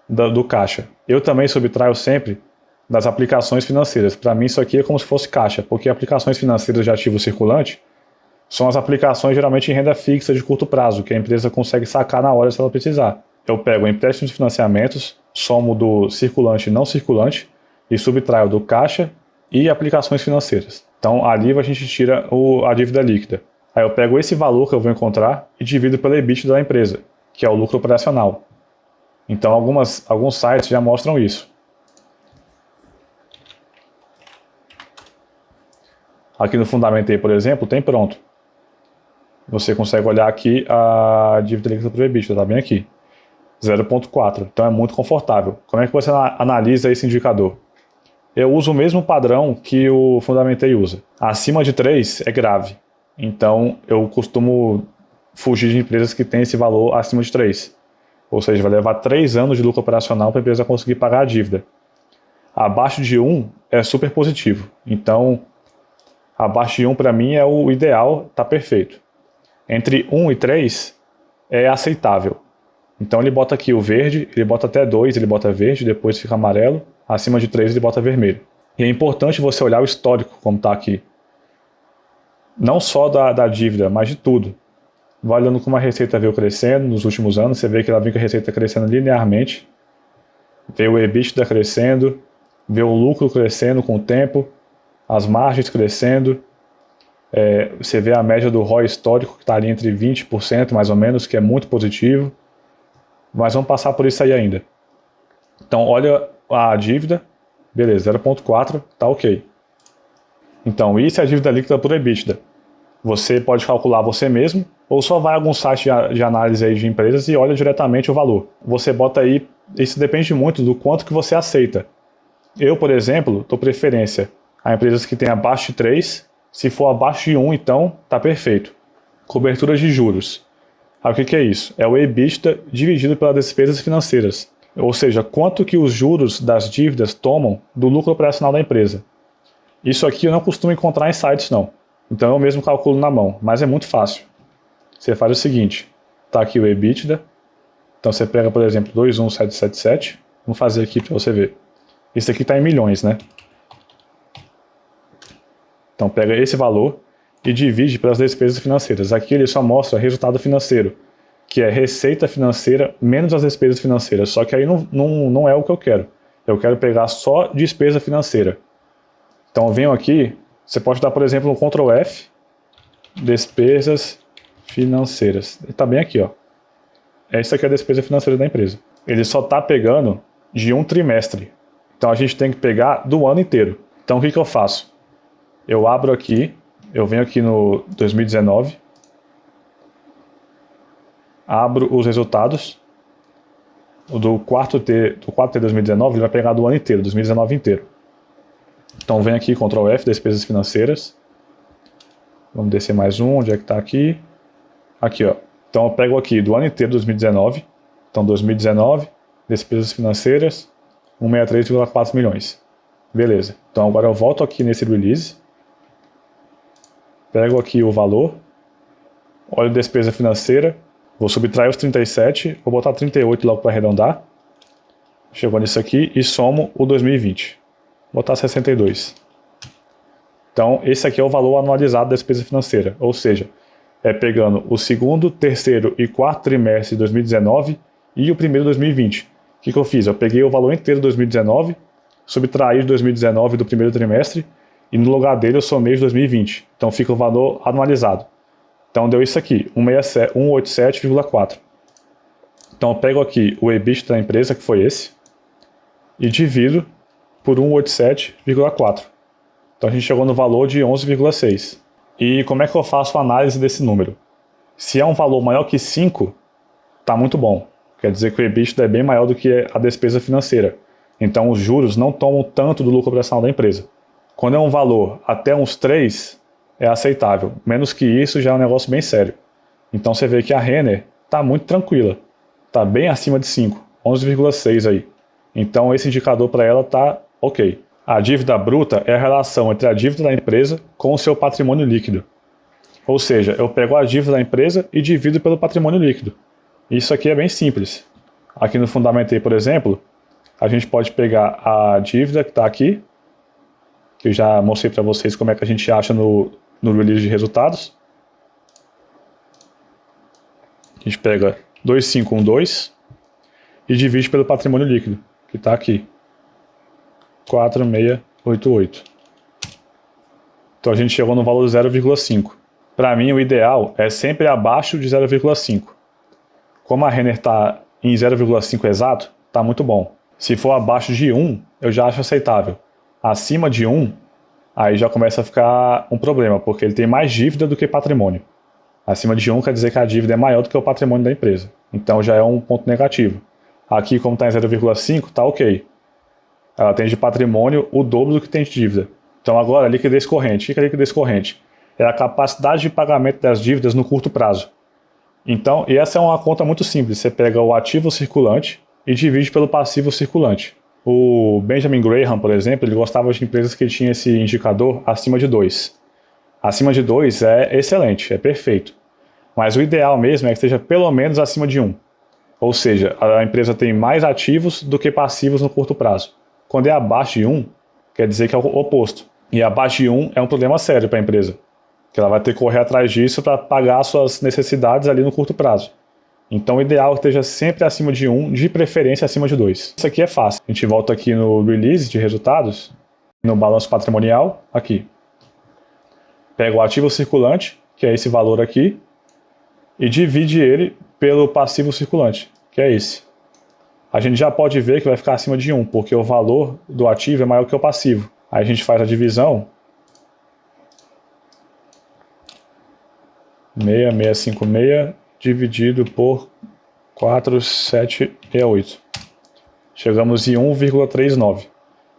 do caixa. Eu também subtraio sempre das aplicações financeiras. Para mim isso aqui é como se fosse caixa, porque aplicações financeiras de ativo circulante são as aplicações geralmente em renda fixa de curto prazo, que a empresa consegue sacar na hora se ela precisar. Eu pego empréstimos e financiamentos, somo do circulante e não circulante e subtraio do caixa e aplicações financeiras. Então ali a gente tira a dívida líquida. Aí eu pego esse valor que eu vou encontrar e divido pelo EBITDA da empresa, que é o lucro operacional. Então alguns sites já mostram isso. Aqui no Fundamentei, por exemplo, tem pronto. Você consegue olhar aqui a dívida líquida por EBITDA, está bem aqui. 0,4, então é muito confortável. Como é que você analisa esse indicador? Eu uso o mesmo padrão que o Fundamentei usa. Acima de 3 é grave. Então eu costumo fugir de empresas que têm esse valor acima de 3. Ou seja, vai levar 3 anos de lucro operacional para a empresa conseguir pagar a dívida. Abaixo de 1 é super positivo. Então, abaixo de 1 para mim é o ideal, está perfeito. Entre 1 e 3 é aceitável. Então ele bota aqui o verde, ele bota até 2, ele bota verde, depois fica amarelo, acima de 3 ele bota vermelho. E é importante você olhar o histórico, como está aqui. Não só da dívida, mas de tudo. Vai olhando como a receita veio crescendo nos últimos anos, você vê que ela vem com a receita crescendo linearmente, vê o EBITDA crescendo, vê o lucro crescendo com o tempo, as margens crescendo, você vê a média do ROI histórico que está ali entre 20% mais ou menos, que é muito positivo, mas vamos passar por isso aí ainda. Então olha a dívida, beleza, 0,4, tá ok. Então isso é a dívida líquida por EBITDA. Você pode calcular você mesmo, ou só vai a algum site de análise aí de empresas e olha diretamente o valor. Você bota aí, isso depende muito do quanto que você aceita. Eu, por exemplo, dou preferência a empresas que têm abaixo de 3, se for abaixo de 1, então tá perfeito. Cobertura de juros. Aí, o que é isso? É o EBITDA dividido pelas despesas financeiras, ou seja, quanto que os juros das dívidas tomam do lucro operacional da empresa. Isso aqui eu não costumo encontrar em sites não, então eu mesmo calculo na mão, mas é muito fácil. Você faz o seguinte, tá aqui o EBITDA, então você pega, por exemplo, 21777, vamos fazer aqui para você ver. Isso aqui está em milhões, né? Então pega esse valor e divide pelas despesas financeiras. Aqui ele só mostra resultado financeiro, que é receita financeira menos as despesas financeiras. Só que aí não é o que eu quero. Eu quero pegar só despesa financeira. Então eu venho aqui, você pode dar, por exemplo, um Ctrl F, despesas financeiras. Está bem aqui, ó. Essa aqui é a despesa financeira da empresa. Ele só está pegando de um trimestre. Então a gente tem que pegar do ano inteiro. Então o que eu faço? Eu abro aqui, eu venho aqui no 2019, abro os resultados do quarto T 2019, ele vai pegar do ano inteiro, 2019 inteiro. Então vem aqui, Ctrl F, despesas financeiras. Vamos descer mais um, onde é que está aqui? Aqui, ó. Então eu pego aqui do ano inteiro, 2019. Então 2019, despesas financeiras, 163,4 milhões. Beleza. Então agora eu volto aqui nesse release. Pego aqui o valor, olho despesa financeira, vou subtrair os 37, vou botar 38 logo para arredondar. Chegou nisso aqui e somo o 2020. Vou botar 62. Então esse aqui é o valor anualizado da despesa financeira, ou seja, é pegando o segundo, terceiro e quarto trimestre de 2019 e o primeiro de 2020. O que eu fiz? Eu peguei o valor inteiro de 2019, subtraí de 2019 do primeiro trimestre, e no lugar dele eu somei de 2020. Então fica o valor anualizado. Então deu isso aqui, 187,4. Então eu pego aqui o EBITDA da empresa, que foi esse, e divido por 187,4. Então a gente chegou no valor de 11,6. E como é que eu faço a análise desse número? Se é um valor maior que 5, está muito bom. Quer dizer que o EBITDA é bem maior do que a despesa financeira. Então os juros não tomam tanto do lucro operacional da empresa. Quando é um valor até uns 3, é aceitável. Menos que isso já é um negócio bem sério. Então você vê que a Renner está muito tranquila. Está bem acima de 5, 11,6 aí. Então esse indicador para ela está ok. A dívida bruta é a relação entre a dívida da empresa com o seu patrimônio líquido. Ou seja, eu pego a dívida da empresa e divido pelo patrimônio líquido. Isso aqui é bem simples. Aqui no Fundamentei, por exemplo, a gente pode pegar a dívida que está aqui, que eu já mostrei para vocês como é que a gente acha no release de resultados. A gente pega 2512 e divide pelo patrimônio líquido, que está aqui, 4688. Então a gente chegou no valor de 0,5. Para mim o ideal é sempre abaixo de 0,5. Como a Renner está em 0,5 exato, está muito bom. Se for abaixo de 1, eu já acho aceitável. Acima de 1, aí já começa a ficar um problema, porque ele tem mais dívida do que patrimônio. Acima de 1 quer dizer que a dívida é maior do que o patrimônio da empresa. Então já é um ponto negativo. Aqui, como está em 0,5, está ok. Ela tem de patrimônio o dobro do que tem de dívida. Então agora, liquidez corrente. O que é liquidez corrente? É a capacidade de pagamento das dívidas no curto prazo. Então, e essa é uma conta muito simples. Você pega o ativo circulante e divide pelo passivo circulante. O Benjamin Graham, por exemplo, ele gostava de empresas que tinham esse indicador acima de 2. Acima de 2 é excelente, é perfeito. Mas o ideal mesmo é que esteja pelo menos acima de 1. Ou seja, a empresa tem mais ativos do que passivos no curto prazo. Quando é abaixo de 1, quer dizer que é o oposto. E abaixo de 1 é um problema sério para a empresa, que ela vai ter que correr atrás disso para pagar suas necessidades ali no curto prazo. Então o ideal é que esteja sempre acima de 1, de preferência acima de 2. Isso aqui é fácil. A gente volta aqui no release de resultados, no balanço patrimonial, aqui. Pega o ativo circulante, que é esse valor aqui, e divide ele pelo passivo circulante, que é esse. A gente já pode ver que vai ficar acima de 1, porque o valor do ativo é maior que o passivo. Aí a gente faz a divisão. 6656 dividido por 4768. Chegamos em 1,39.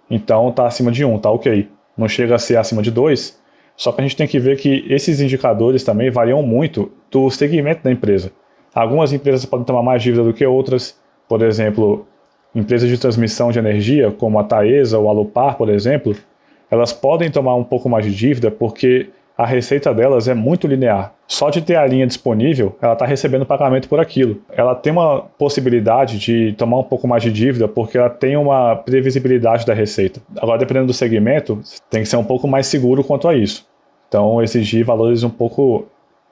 Então está acima de 1, tá ok. Não chega a ser acima de 2, só que a gente tem que ver que esses indicadores também variam muito do segmento da empresa. Algumas empresas podem tomar mais dívida do que outras. Por exemplo, empresas de transmissão de energia, como a Taesa ou a Alupar, por exemplo, elas podem tomar um pouco mais de dívida porque a receita delas é muito linear. Só de ter a linha disponível, ela está recebendo pagamento por aquilo. Ela tem uma possibilidade de tomar um pouco mais de dívida porque ela tem uma previsibilidade da receita. Agora, dependendo do segmento, tem que ser um pouco mais seguro quanto a isso. Então, exigir valores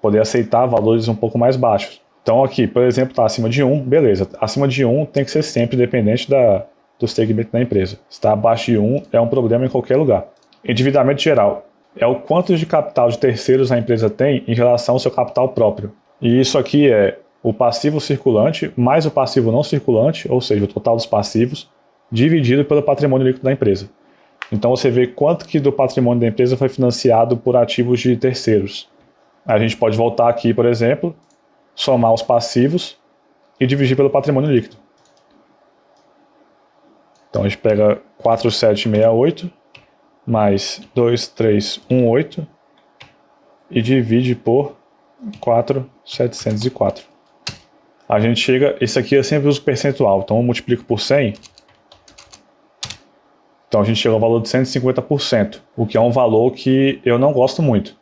poder aceitar valores um pouco mais baixos. Então aqui, por exemplo, está acima de 1, beleza. Acima de 1 tem que ser sempre dependente do segmento da empresa. Se está abaixo de 1, é um problema em qualquer lugar. Endividamento geral é o quanto de capital de terceiros a empresa tem em relação ao seu capital próprio. E isso aqui é o passivo circulante mais o passivo não circulante, ou seja, o total dos passivos, dividido pelo patrimônio líquido da empresa. Então você vê quanto que do patrimônio da empresa foi financiado por ativos de terceiros. A gente pode voltar aqui, por exemplo, somar os passivos e dividir pelo patrimônio líquido. Então a gente pega 4768 mais 2318 e divide por 4.704. A gente chega, esse aqui eu sempre uso percentual, então eu multiplico por 100. Então a gente chega ao valor de 150%, o que é um valor que eu não gosto muito.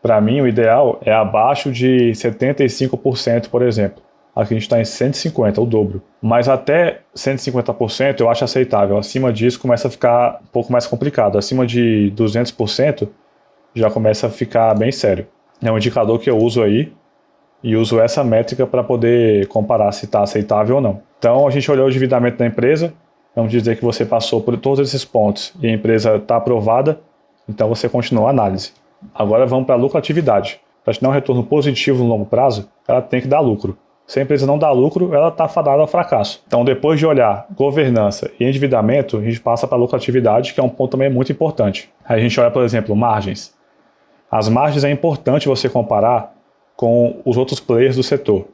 Para mim, o ideal é abaixo de 75%, por exemplo. Aqui a gente está em 150%, o dobro. Mas até 150% eu acho aceitável. Acima disso começa a ficar um pouco mais complicado. Acima de 200% já começa a ficar bem sério. É um indicador que eu uso aí e uso essa métrica para poder comparar se está aceitável ou não. Então a gente olhou o endividamento da empresa. Vamos dizer que você passou por todos esses pontos e a empresa está aprovada. Então você continua a análise. Agora vamos para a lucratividade. Para te dar um retorno positivo no longo prazo, ela tem que dar lucro. Se a empresa não dá lucro, ela está fadada ao fracasso. Então, depois de olhar governança e endividamento, a gente passa para a lucratividade, que é um ponto também muito importante. Aí a gente olha, por exemplo, margens. As margens é importante você comparar com os outros players do setor,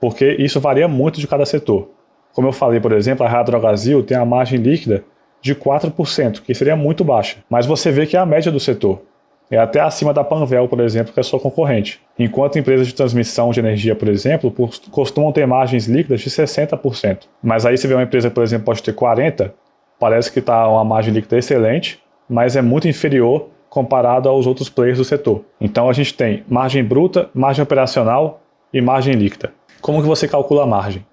porque isso varia muito de cada setor. Como eu falei, por exemplo, a Raia Drogasil tem a margem líquida de 4%, que seria muito baixa. Mas você vê que é a média do setor. É até acima da Panvel, por exemplo, que é sua concorrente. Enquanto empresas de transmissão de energia, por exemplo, costumam ter margens líquidas de 60%. Mas aí você vê uma empresa, por exemplo, pode ter 40%, parece que está uma margem líquida excelente, mas é muito inferior comparado aos outros players do setor. Então a gente tem margem bruta, margem operacional e margem líquida. Como que você calcula a margem?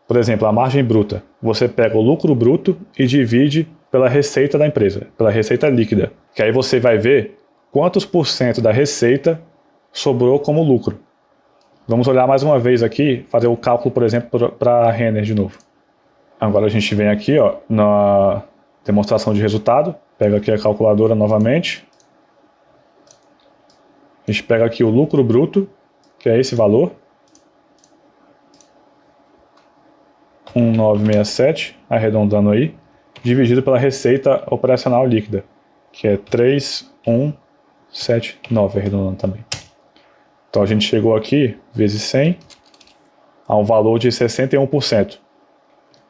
Por exemplo, a margem bruta. Você pega o lucro bruto e divide pela receita da empresa, pela receita líquida. Que aí você vai ver quantos por cento da receita sobrou como lucro. Vamos olhar mais uma vez aqui, fazer o cálculo, por exemplo, para a Renner de novo. Agora a gente vem aqui na demonstração de resultado, pega aqui a calculadora novamente. A gente pega aqui o lucro bruto, que é esse valor. 1.967, arredondando aí, dividido pela receita operacional líquida, que é 3.179, arredondando também. Então a gente chegou aqui, vezes 100, a um valor de 61%.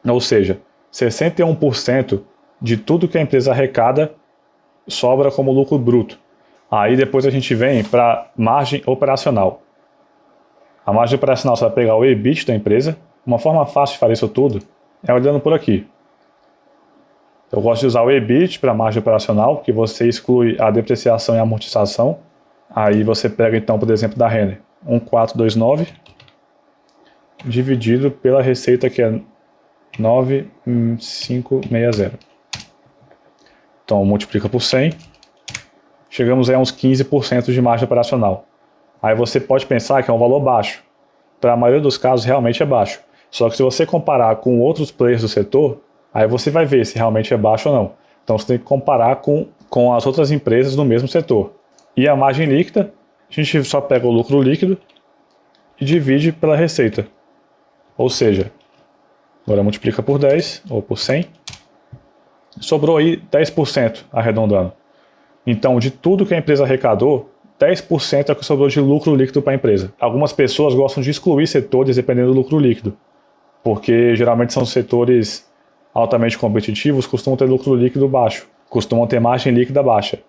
Ou seja, 61% de tudo que a empresa arrecada sobra como lucro bruto. Aí depois a gente vem para margem operacional. A margem operacional, você vai pegar o EBIT da empresa. Uma forma fácil de fazer isso tudo é olhando por aqui. Eu gosto de usar o EBIT para margem operacional, que você exclui a depreciação e a amortização. Aí você pega então, por exemplo, da Renner, 1.429, dividido pela receita, que é 9.560. Então, multiplica por 100, chegamos a uns 15% de margem operacional. Aí você pode pensar que é um valor baixo. Para a maioria dos casos, realmente é baixo. Só que se você comparar com outros players do setor, aí você vai ver se realmente é baixo ou não. Então você tem que comparar com as outras empresas do mesmo setor. E a margem líquida, a gente só pega o lucro líquido e divide pela receita. Ou seja, agora multiplica por 10 ou por 100. Sobrou aí 10% arredondando. Então, de tudo que a empresa arrecadou, 10% é o que sobrou de lucro líquido para a empresa. Algumas pessoas gostam de excluir setores dependendo do lucro líquido, porque geralmente são setores altamente competitivos, costumam ter lucro líquido baixo, costumam ter margem líquida baixa.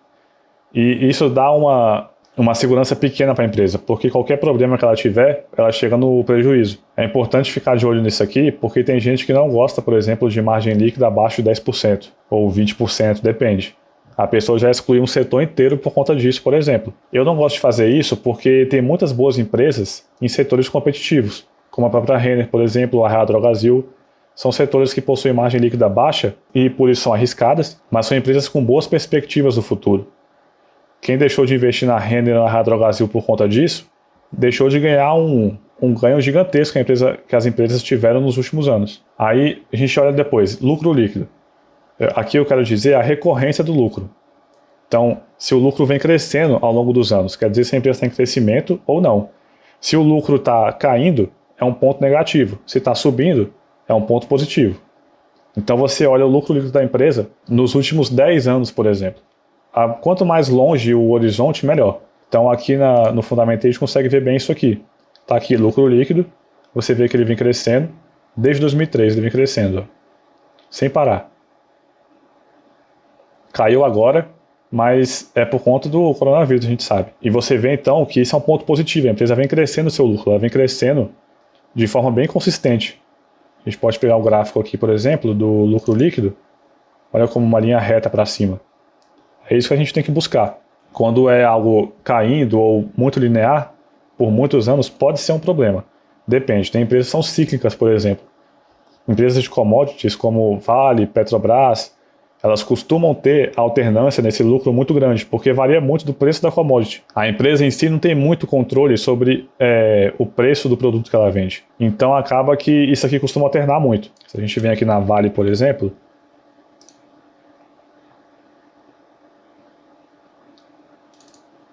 E isso dá uma segurança pequena para a empresa, porque qualquer problema que ela tiver, ela chega no prejuízo. É importante ficar de olho nisso aqui, porque tem gente que não gosta, por exemplo, de margem líquida abaixo de 10%, ou 20%, depende. A pessoa já excluiu um setor inteiro por conta disso, por exemplo. Eu não gosto de fazer isso porque tem muitas boas empresas em setores competitivos, como a própria Renner, por exemplo, a Real Drogasil. São setores que possuem margem líquida baixa e por isso são arriscadas, mas são empresas com boas perspectivas no futuro. Quem deixou de investir na Renner e na Real Drogasil por conta disso, deixou de ganhar um ganho gigantesco que as empresas tiveram nos últimos anos. Aí a gente olha depois, lucro líquido. Aqui eu quero dizer a recorrência do lucro. Então, se o lucro vem crescendo ao longo dos anos, quer dizer se a empresa está em crescimento ou não. Se o lucro está caindo, é um ponto negativo. Se está subindo, é um ponto positivo. Então você olha o lucro líquido da empresa nos últimos 10 anos, por exemplo. Quanto mais longe o horizonte, melhor. Então aqui no Fundamental a gente consegue ver bem isso aqui. Está aqui lucro líquido, você vê que ele vem crescendo. Desde 2003 ele vem crescendo, ó, sem parar. Caiu agora, mas é por conta do coronavírus, a gente sabe. E você vê então que isso é um ponto positivo. A empresa vem crescendo o seu lucro, ela vem crescendo de forma bem consistente. A gente pode pegar o gráfico aqui, por exemplo, do lucro líquido. Olha como uma linha reta para cima. É isso que a gente tem que buscar. Quando é algo caindo ou muito linear, por muitos anos, pode ser um problema. Depende. Tem empresas que são cíclicas, por exemplo. Empresas de commodities como Vale, Petrobras, elas costumam ter alternância nesse lucro muito grande, porque varia muito do preço da commodity. A empresa em si não tem muito controle sobre o preço do produto que ela vende. Então acaba que isso aqui costuma alternar muito. Se a gente vem aqui na Vale, por exemplo,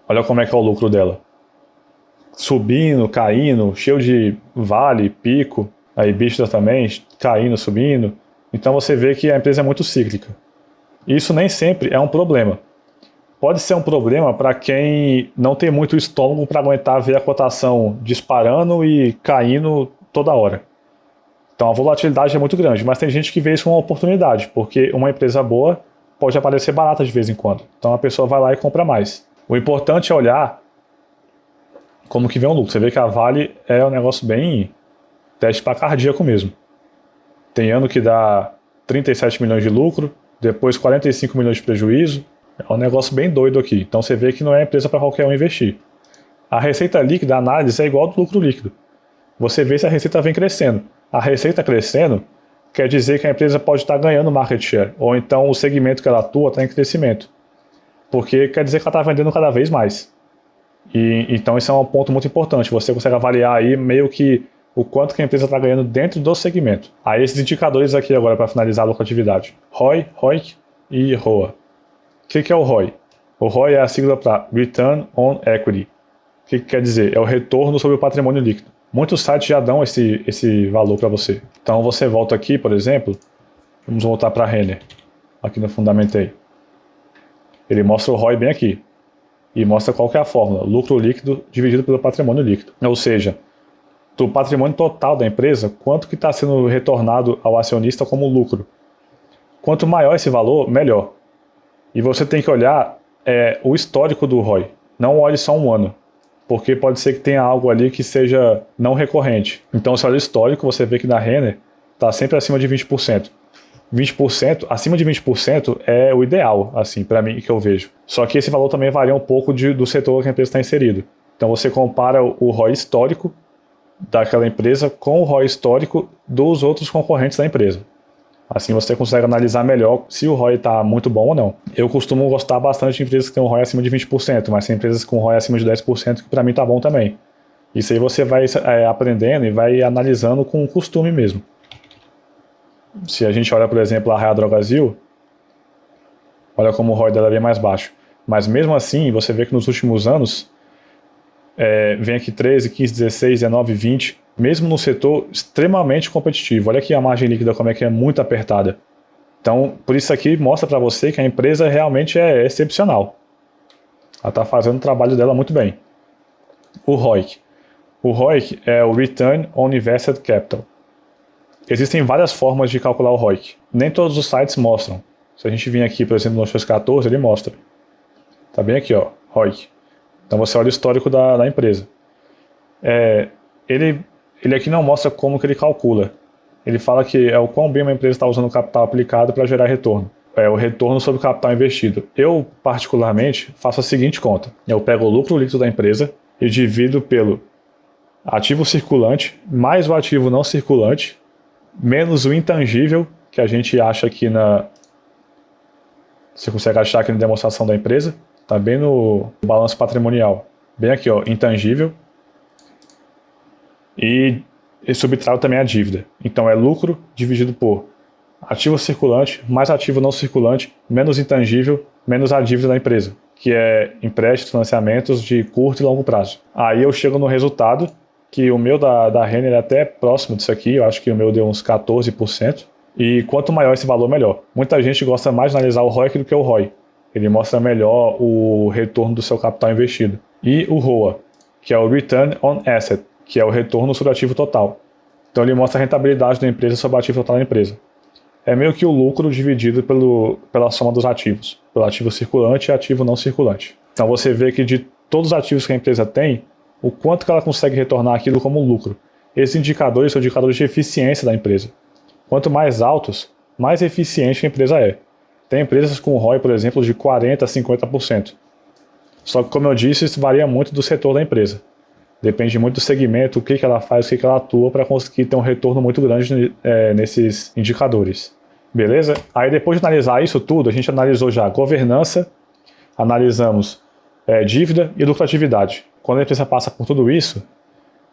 olha como é que é o lucro dela. Subindo, caindo, cheio de vale, pico, aí Bista também, caindo, subindo. Então você vê que a empresa é muito cíclica. Isso nem sempre é um problema. Pode ser um problema para quem não tem muito estômago para aguentar ver a cotação disparando e caindo toda hora. Então a volatilidade é muito grande, mas tem gente que vê isso como uma oportunidade, porque uma empresa boa pode aparecer barata de vez em quando. Então a pessoa vai lá e compra mais. O importante é olhar como que vem o lucro. Você vê que a Vale é um negócio bem teste para cardíaco mesmo. Tem ano que dá 37 milhões de lucro, depois 45 milhões de prejuízo. É um negócio bem doido aqui. Então você vê que não é empresa para qualquer um investir. A receita líquida, a análise é igual ao do lucro líquido. Você vê se a receita vem crescendo. A receita crescendo quer dizer que a empresa pode estar ganhando market share, ou então o segmento que ela atua está em crescimento. Porque quer dizer que ela está vendendo cada vez mais. Então isso é um ponto muito importante. Você consegue avaliar aí meio que o quanto que a empresa está ganhando dentro do segmento. Aí esses indicadores aqui agora para finalizar a lucratividade. ROI, ROIC e ROA. O que é o ROI? O ROI é a sigla para Return on Equity. O que quer dizer? É o retorno sobre o patrimônio líquido. Muitos sites já dão esse valor para você. Então você volta aqui, por exemplo, vamos voltar para a Renner, aqui no Fundamentei. Ele mostra o ROI bem aqui. E mostra qual que é a fórmula, lucro líquido dividido pelo patrimônio líquido. Ou seja, do patrimônio total da empresa, quanto que está sendo retornado ao acionista como lucro. Quanto maior esse valor, melhor. E você tem que olhar o histórico do ROI. Não olhe só um ano, porque pode ser que tenha algo ali que seja não recorrente. Então, se olha o histórico, você vê que na Renner está sempre acima de 20%. 20%, acima de 20% é o ideal, assim, para mim, que eu vejo. Só que esse valor também varia um pouco do setor que a empresa está inserido. Então você compara o ROI histórico daquela empresa com o ROI histórico dos outros concorrentes da empresa. Assim você consegue analisar melhor se o ROI está muito bom ou não. Eu costumo gostar bastante de empresas que têm um ROI acima de 20%, mas tem empresas com ROI acima de 10% que para mim está bom também. Isso aí você vai aprendendo e vai analisando com o costume mesmo. Se a gente olha, por exemplo, a Raia Drogasil, olha como o ROI dela é bem mais baixo. Mas mesmo assim, você vê que nos últimos anos, vem aqui 13, 15, 16, 19, 20, mesmo no setor extremamente competitivo. Olha aqui a margem líquida como é que é muito apertada. Então, por isso aqui mostra para você que a empresa realmente é excepcional. Ela está fazendo o trabalho dela muito bem. O ROIC. O ROIC é o Return on Invested Capital. Existem várias formas de calcular o ROIC. Nem todos os sites mostram. Se a gente vir aqui, por exemplo, no X 14, ele mostra. Está bem aqui, ó, ROIC. Então você olha o histórico da empresa. Ele aqui não mostra como que ele calcula. Ele fala que é o quão bem uma empresa está usando o capital aplicado para gerar retorno. É o retorno sobre o capital investido. Eu, particularmente, faço a seguinte conta. Eu pego o lucro líquido da empresa e divido pelo ativo circulante mais o ativo não circulante menos o intangível que a gente acha aqui Você consegue achar aqui na demonstração da empresa. Está bem no balanço patrimonial. Bem aqui, ó, intangível. E subtraio também a dívida. Então é lucro dividido por ativo circulante mais ativo não circulante menos intangível menos a dívida da empresa, que é empréstimos, financiamentos de curto e longo prazo. Aí eu chego no resultado, que o meu da Renner é até próximo disso aqui, eu acho que o meu deu uns 14%. E quanto maior esse valor, melhor. Muita gente gosta mais de analisar o ROIC do que o ROI. Ele mostra melhor o retorno do seu capital investido. E o ROA, que é o Return on Asset, que é o retorno sobre o ativo total. Então ele mostra a rentabilidade da empresa sobre o ativo total da empresa. É meio que o lucro dividido pela soma dos ativos, pelo ativo circulante e ativo não circulante. Então você vê que de todos os ativos que a empresa tem, o quanto que ela consegue retornar aquilo como lucro. Esses indicadores são indicadores de eficiência da empresa. Quanto mais altos, mais eficiente a empresa é. Tem empresas com ROI, por exemplo, de 40% a 50%. Só que, como eu disse, isso varia muito do setor da empresa. Depende muito do segmento, o que ela faz, o que ela atua para conseguir ter um retorno muito grande nesses indicadores. Beleza? Aí depois de analisar isso tudo, a gente analisou já governança, analisamos dívida e lucratividade. Quando a empresa passa por tudo isso,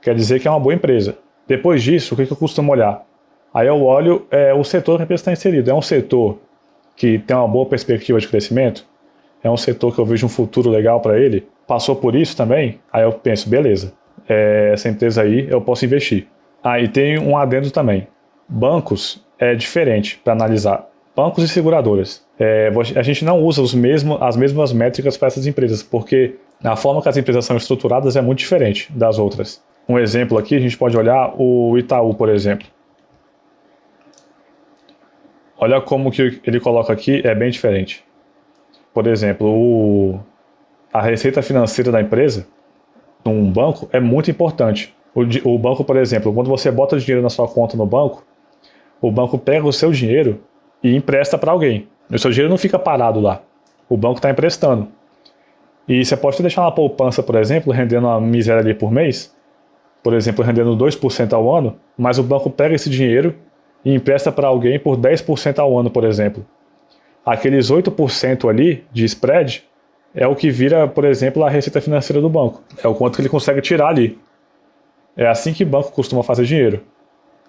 quer dizer que é uma boa empresa. Depois disso, o que eu costumo olhar? Aí eu olho o setor que a empresa está inserida. É um setor que tem uma boa perspectiva de crescimento? É um setor que eu vejo um futuro legal para ele? Passou por isso também? Aí eu penso, beleza, essa empresa aí eu posso investir. E tem um adendo também. Bancos é diferente para analisar. Bancos e seguradoras. A gente não usa as mesmas métricas para essas empresas, porque a forma que as empresas são estruturadas é muito diferente das outras. Um exemplo aqui, a gente pode olhar o Itaú, por exemplo. Olha como que ele coloca aqui, é bem diferente. Por exemplo, a receita financeira da empresa, num banco, é muito importante. O banco, por exemplo, quando você bota dinheiro na sua conta no banco, o banco pega o seu dinheiro e empresta para alguém. O seu dinheiro não fica parado lá. O banco está emprestando. E você pode deixar uma poupança, por exemplo, rendendo uma miséria ali por mês, por exemplo, rendendo 2% ao ano, mas o banco pega esse dinheiro e empresta para alguém por 10% ao ano, por exemplo. Aqueles 8% ali de spread é o que vira, por exemplo, a receita financeira do banco. É o quanto que ele consegue tirar ali. É assim que banco costuma fazer dinheiro.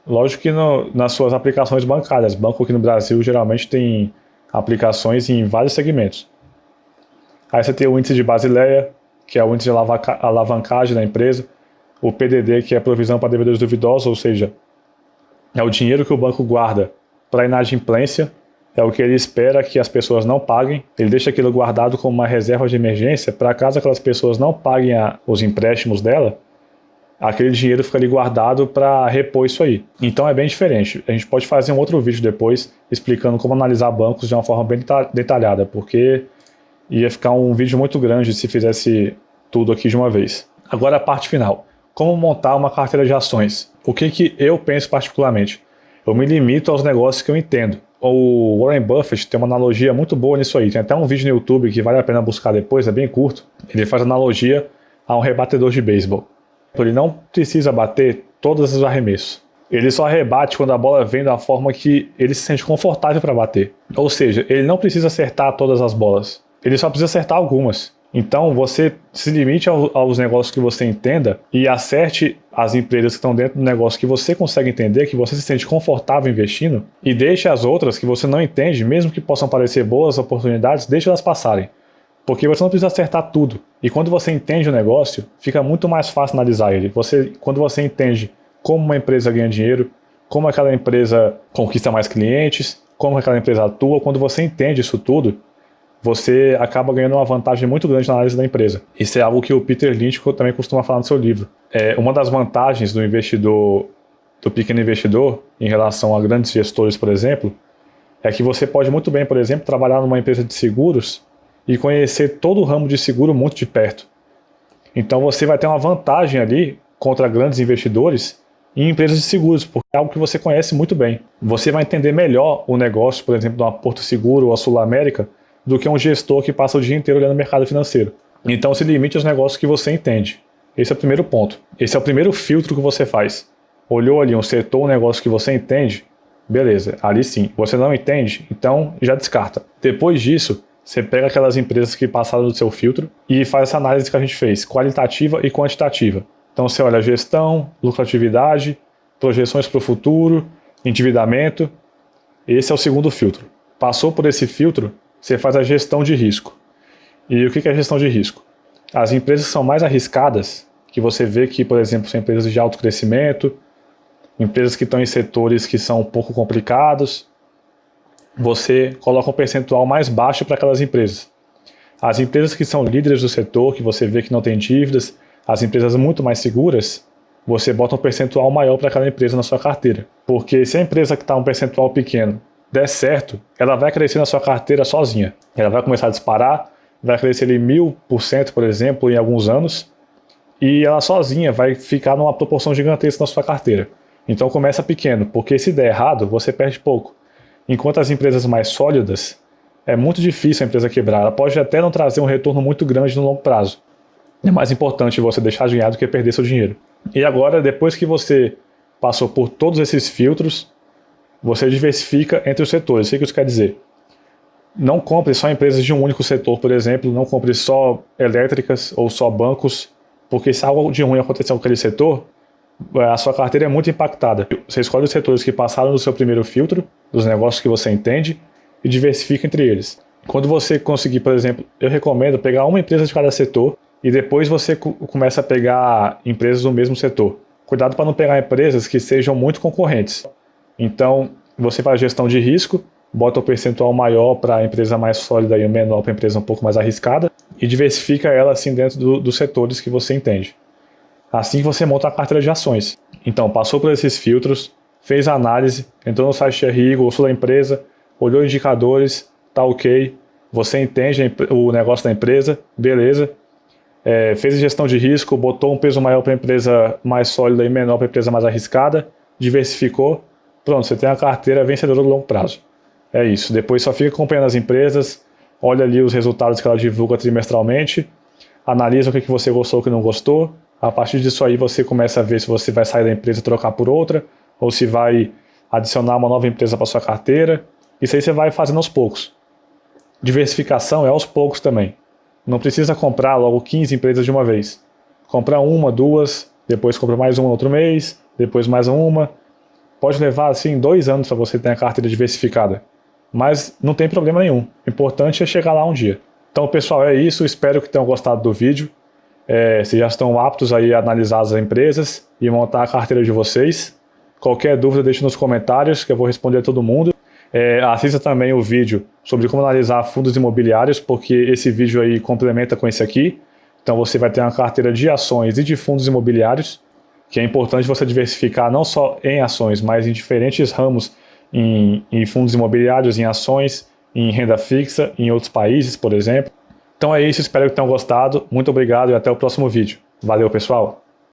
Lógico que nas suas aplicações bancárias. Banco aqui no Brasil geralmente tem aplicações em vários segmentos. Aí você tem o índice de Basileia, que é o índice de alavancagem da empresa. O PDD, que é provisão para devedores duvidosos, ou seja, é o dinheiro que o banco guarda para inadimplência, é o que ele espera que as pessoas não paguem. Ele deixa aquilo guardado como uma reserva de emergência para caso aquelas pessoas não paguem os empréstimos dela, aquele dinheiro fica ali guardado para repor isso aí. Então é bem diferente. A gente pode fazer um outro vídeo depois explicando como analisar bancos de uma forma bem detalhada, porque ia ficar um vídeo muito grande se fizesse tudo aqui de uma vez. Agora a parte final. Como montar uma carteira de ações? O que eu penso particularmente? Eu me limito aos negócios que eu entendo. O Warren Buffett tem uma analogia muito boa nisso aí. Tem até um vídeo no YouTube que vale a pena buscar depois, é bem curto. Ele faz analogia a um rebatedor de beisebol. Ele não precisa bater todos os arremessos. Ele só rebate quando a bola vem da forma que ele se sente confortável para bater. Ou seja, ele não precisa acertar todas as bolas. Ele só precisa acertar algumas. Então você se limite aos negócios que você entenda e acerte as empresas que estão dentro do negócio que você consegue entender, que você se sente confortável investindo, e deixe as outras que você não entende, mesmo que possam parecer boas oportunidades, deixe elas passarem. Porque você não precisa acertar tudo. E quando você entende o negócio, fica muito mais fácil analisar ele. Quando você entende como uma empresa ganha dinheiro, como aquela empresa conquista mais clientes, como aquela empresa atua, quando você entende isso tudo, você acaba ganhando uma vantagem muito grande na análise da empresa. Isso é algo que o Peter Lynch também costuma falar no seu livro. Uma das vantagens do investidor, do pequeno investidor, em relação a grandes gestores, por exemplo, é que você pode muito bem, por exemplo, trabalhar numa empresa de seguros e conhecer todo o ramo de seguro muito de perto. Então você vai ter uma vantagem ali contra grandes investidores em empresas de seguros, porque é algo que você conhece muito bem. Você vai entender melhor o negócio, por exemplo, de uma Porto Seguro ou a Sul América, do que um gestor que passa o dia inteiro olhando o mercado financeiro. Então se limite aos negócios que você entende. Esse é o primeiro ponto. Esse é o primeiro filtro que você faz. Olhou ali um setor, um negócio que você entende, beleza, ali sim. Você não entende, então já descarta. Depois disso, você pega aquelas empresas que passaram do seu filtro e faz essa análise que a gente fez, qualitativa e quantitativa. Então você olha gestão, lucratividade, projeções para o futuro, endividamento. Esse é o segundo filtro. Passou por esse filtro, você faz a gestão de risco. E o que é gestão de risco? As empresas que são mais arriscadas, que você vê que, por exemplo, são empresas de alto crescimento, empresas que estão em setores que são um pouco complicados, você coloca um percentual mais baixo para aquelas empresas. As empresas que são líderes do setor, que você vê que não tem dívidas, as empresas muito mais seguras, você bota um percentual maior para aquela empresa na sua carteira. Porque se a empresa que está um percentual pequeno der certo, ela vai crescer na sua carteira sozinha. Ela vai começar a disparar, vai crescer ali 1000%, por exemplo, em alguns anos, e ela sozinha vai ficar numa proporção gigantesca na sua carteira. Então começa pequeno, porque se der errado, você perde pouco. Enquanto as empresas mais sólidas, é muito difícil a empresa quebrar. Ela pode até não trazer um retorno muito grande no longo prazo. É mais importante você deixar de ganhar do que perder seu dinheiro. E agora, depois que você passou por todos esses filtros, você diversifica entre os setores. O que isso quer dizer? Não compre só empresas de um único setor, por exemplo. Não compre só elétricas ou só bancos, porque se algo de ruim acontecer com aquele setor, a sua carteira é muito impactada. Você escolhe os setores que passaram no seu primeiro filtro, dos negócios que você entende, e diversifica entre eles. Quando você conseguir, por exemplo, eu recomendo pegar uma empresa de cada setor e depois você começa a pegar empresas do mesmo setor. Cuidado para não pegar empresas que sejam muito concorrentes. Então, você faz gestão de risco, bota o percentual maior para a empresa mais sólida e o menor para a empresa um pouco mais arriscada e diversifica ela assim dentro dos setores que você entende. Assim você monta a carteira de ações. Então, passou por esses filtros, fez a análise, entrou no site RI, gostou da empresa, olhou indicadores, tá ok, você entende o negócio da empresa, beleza. Fez a gestão de risco, botou um peso maior para a empresa mais sólida e menor para a empresa mais arriscada, diversificou, pronto, você tem a carteira vencedora do longo prazo. É isso, depois só fica acompanhando as empresas, olha ali os resultados que ela divulga trimestralmente, analisa o que você gostou e o que não gostou, a partir disso aí você começa a ver se você vai sair da empresa e trocar por outra, ou se vai adicionar uma nova empresa para sua carteira. Isso aí você vai fazendo aos poucos. Diversificação é aos poucos também. Não precisa comprar logo 15 empresas de uma vez. Compra uma, duas, depois compra mais uma no outro mês, depois mais uma. Pode levar assim 2 anos para você ter a carteira diversificada. Mas não tem problema nenhum. O importante é chegar lá um dia. Então, pessoal, é isso. Espero que tenham gostado do vídeo. Vocês já estão aptos aí a analisar as empresas e montar a carteira de vocês. Qualquer dúvida, deixe nos comentários que eu vou responder a todo mundo. Assista também o vídeo sobre como analisar fundos imobiliários, porque esse vídeo aí complementa com esse aqui. Então você vai ter uma carteira de ações e de fundos imobiliários, que é importante você diversificar não só em ações, mas em diferentes ramos, em fundos imobiliários, em ações, em renda fixa, em outros países, por exemplo. Então é isso, espero que tenham gostado. Muito obrigado e até o próximo vídeo. Valeu, pessoal!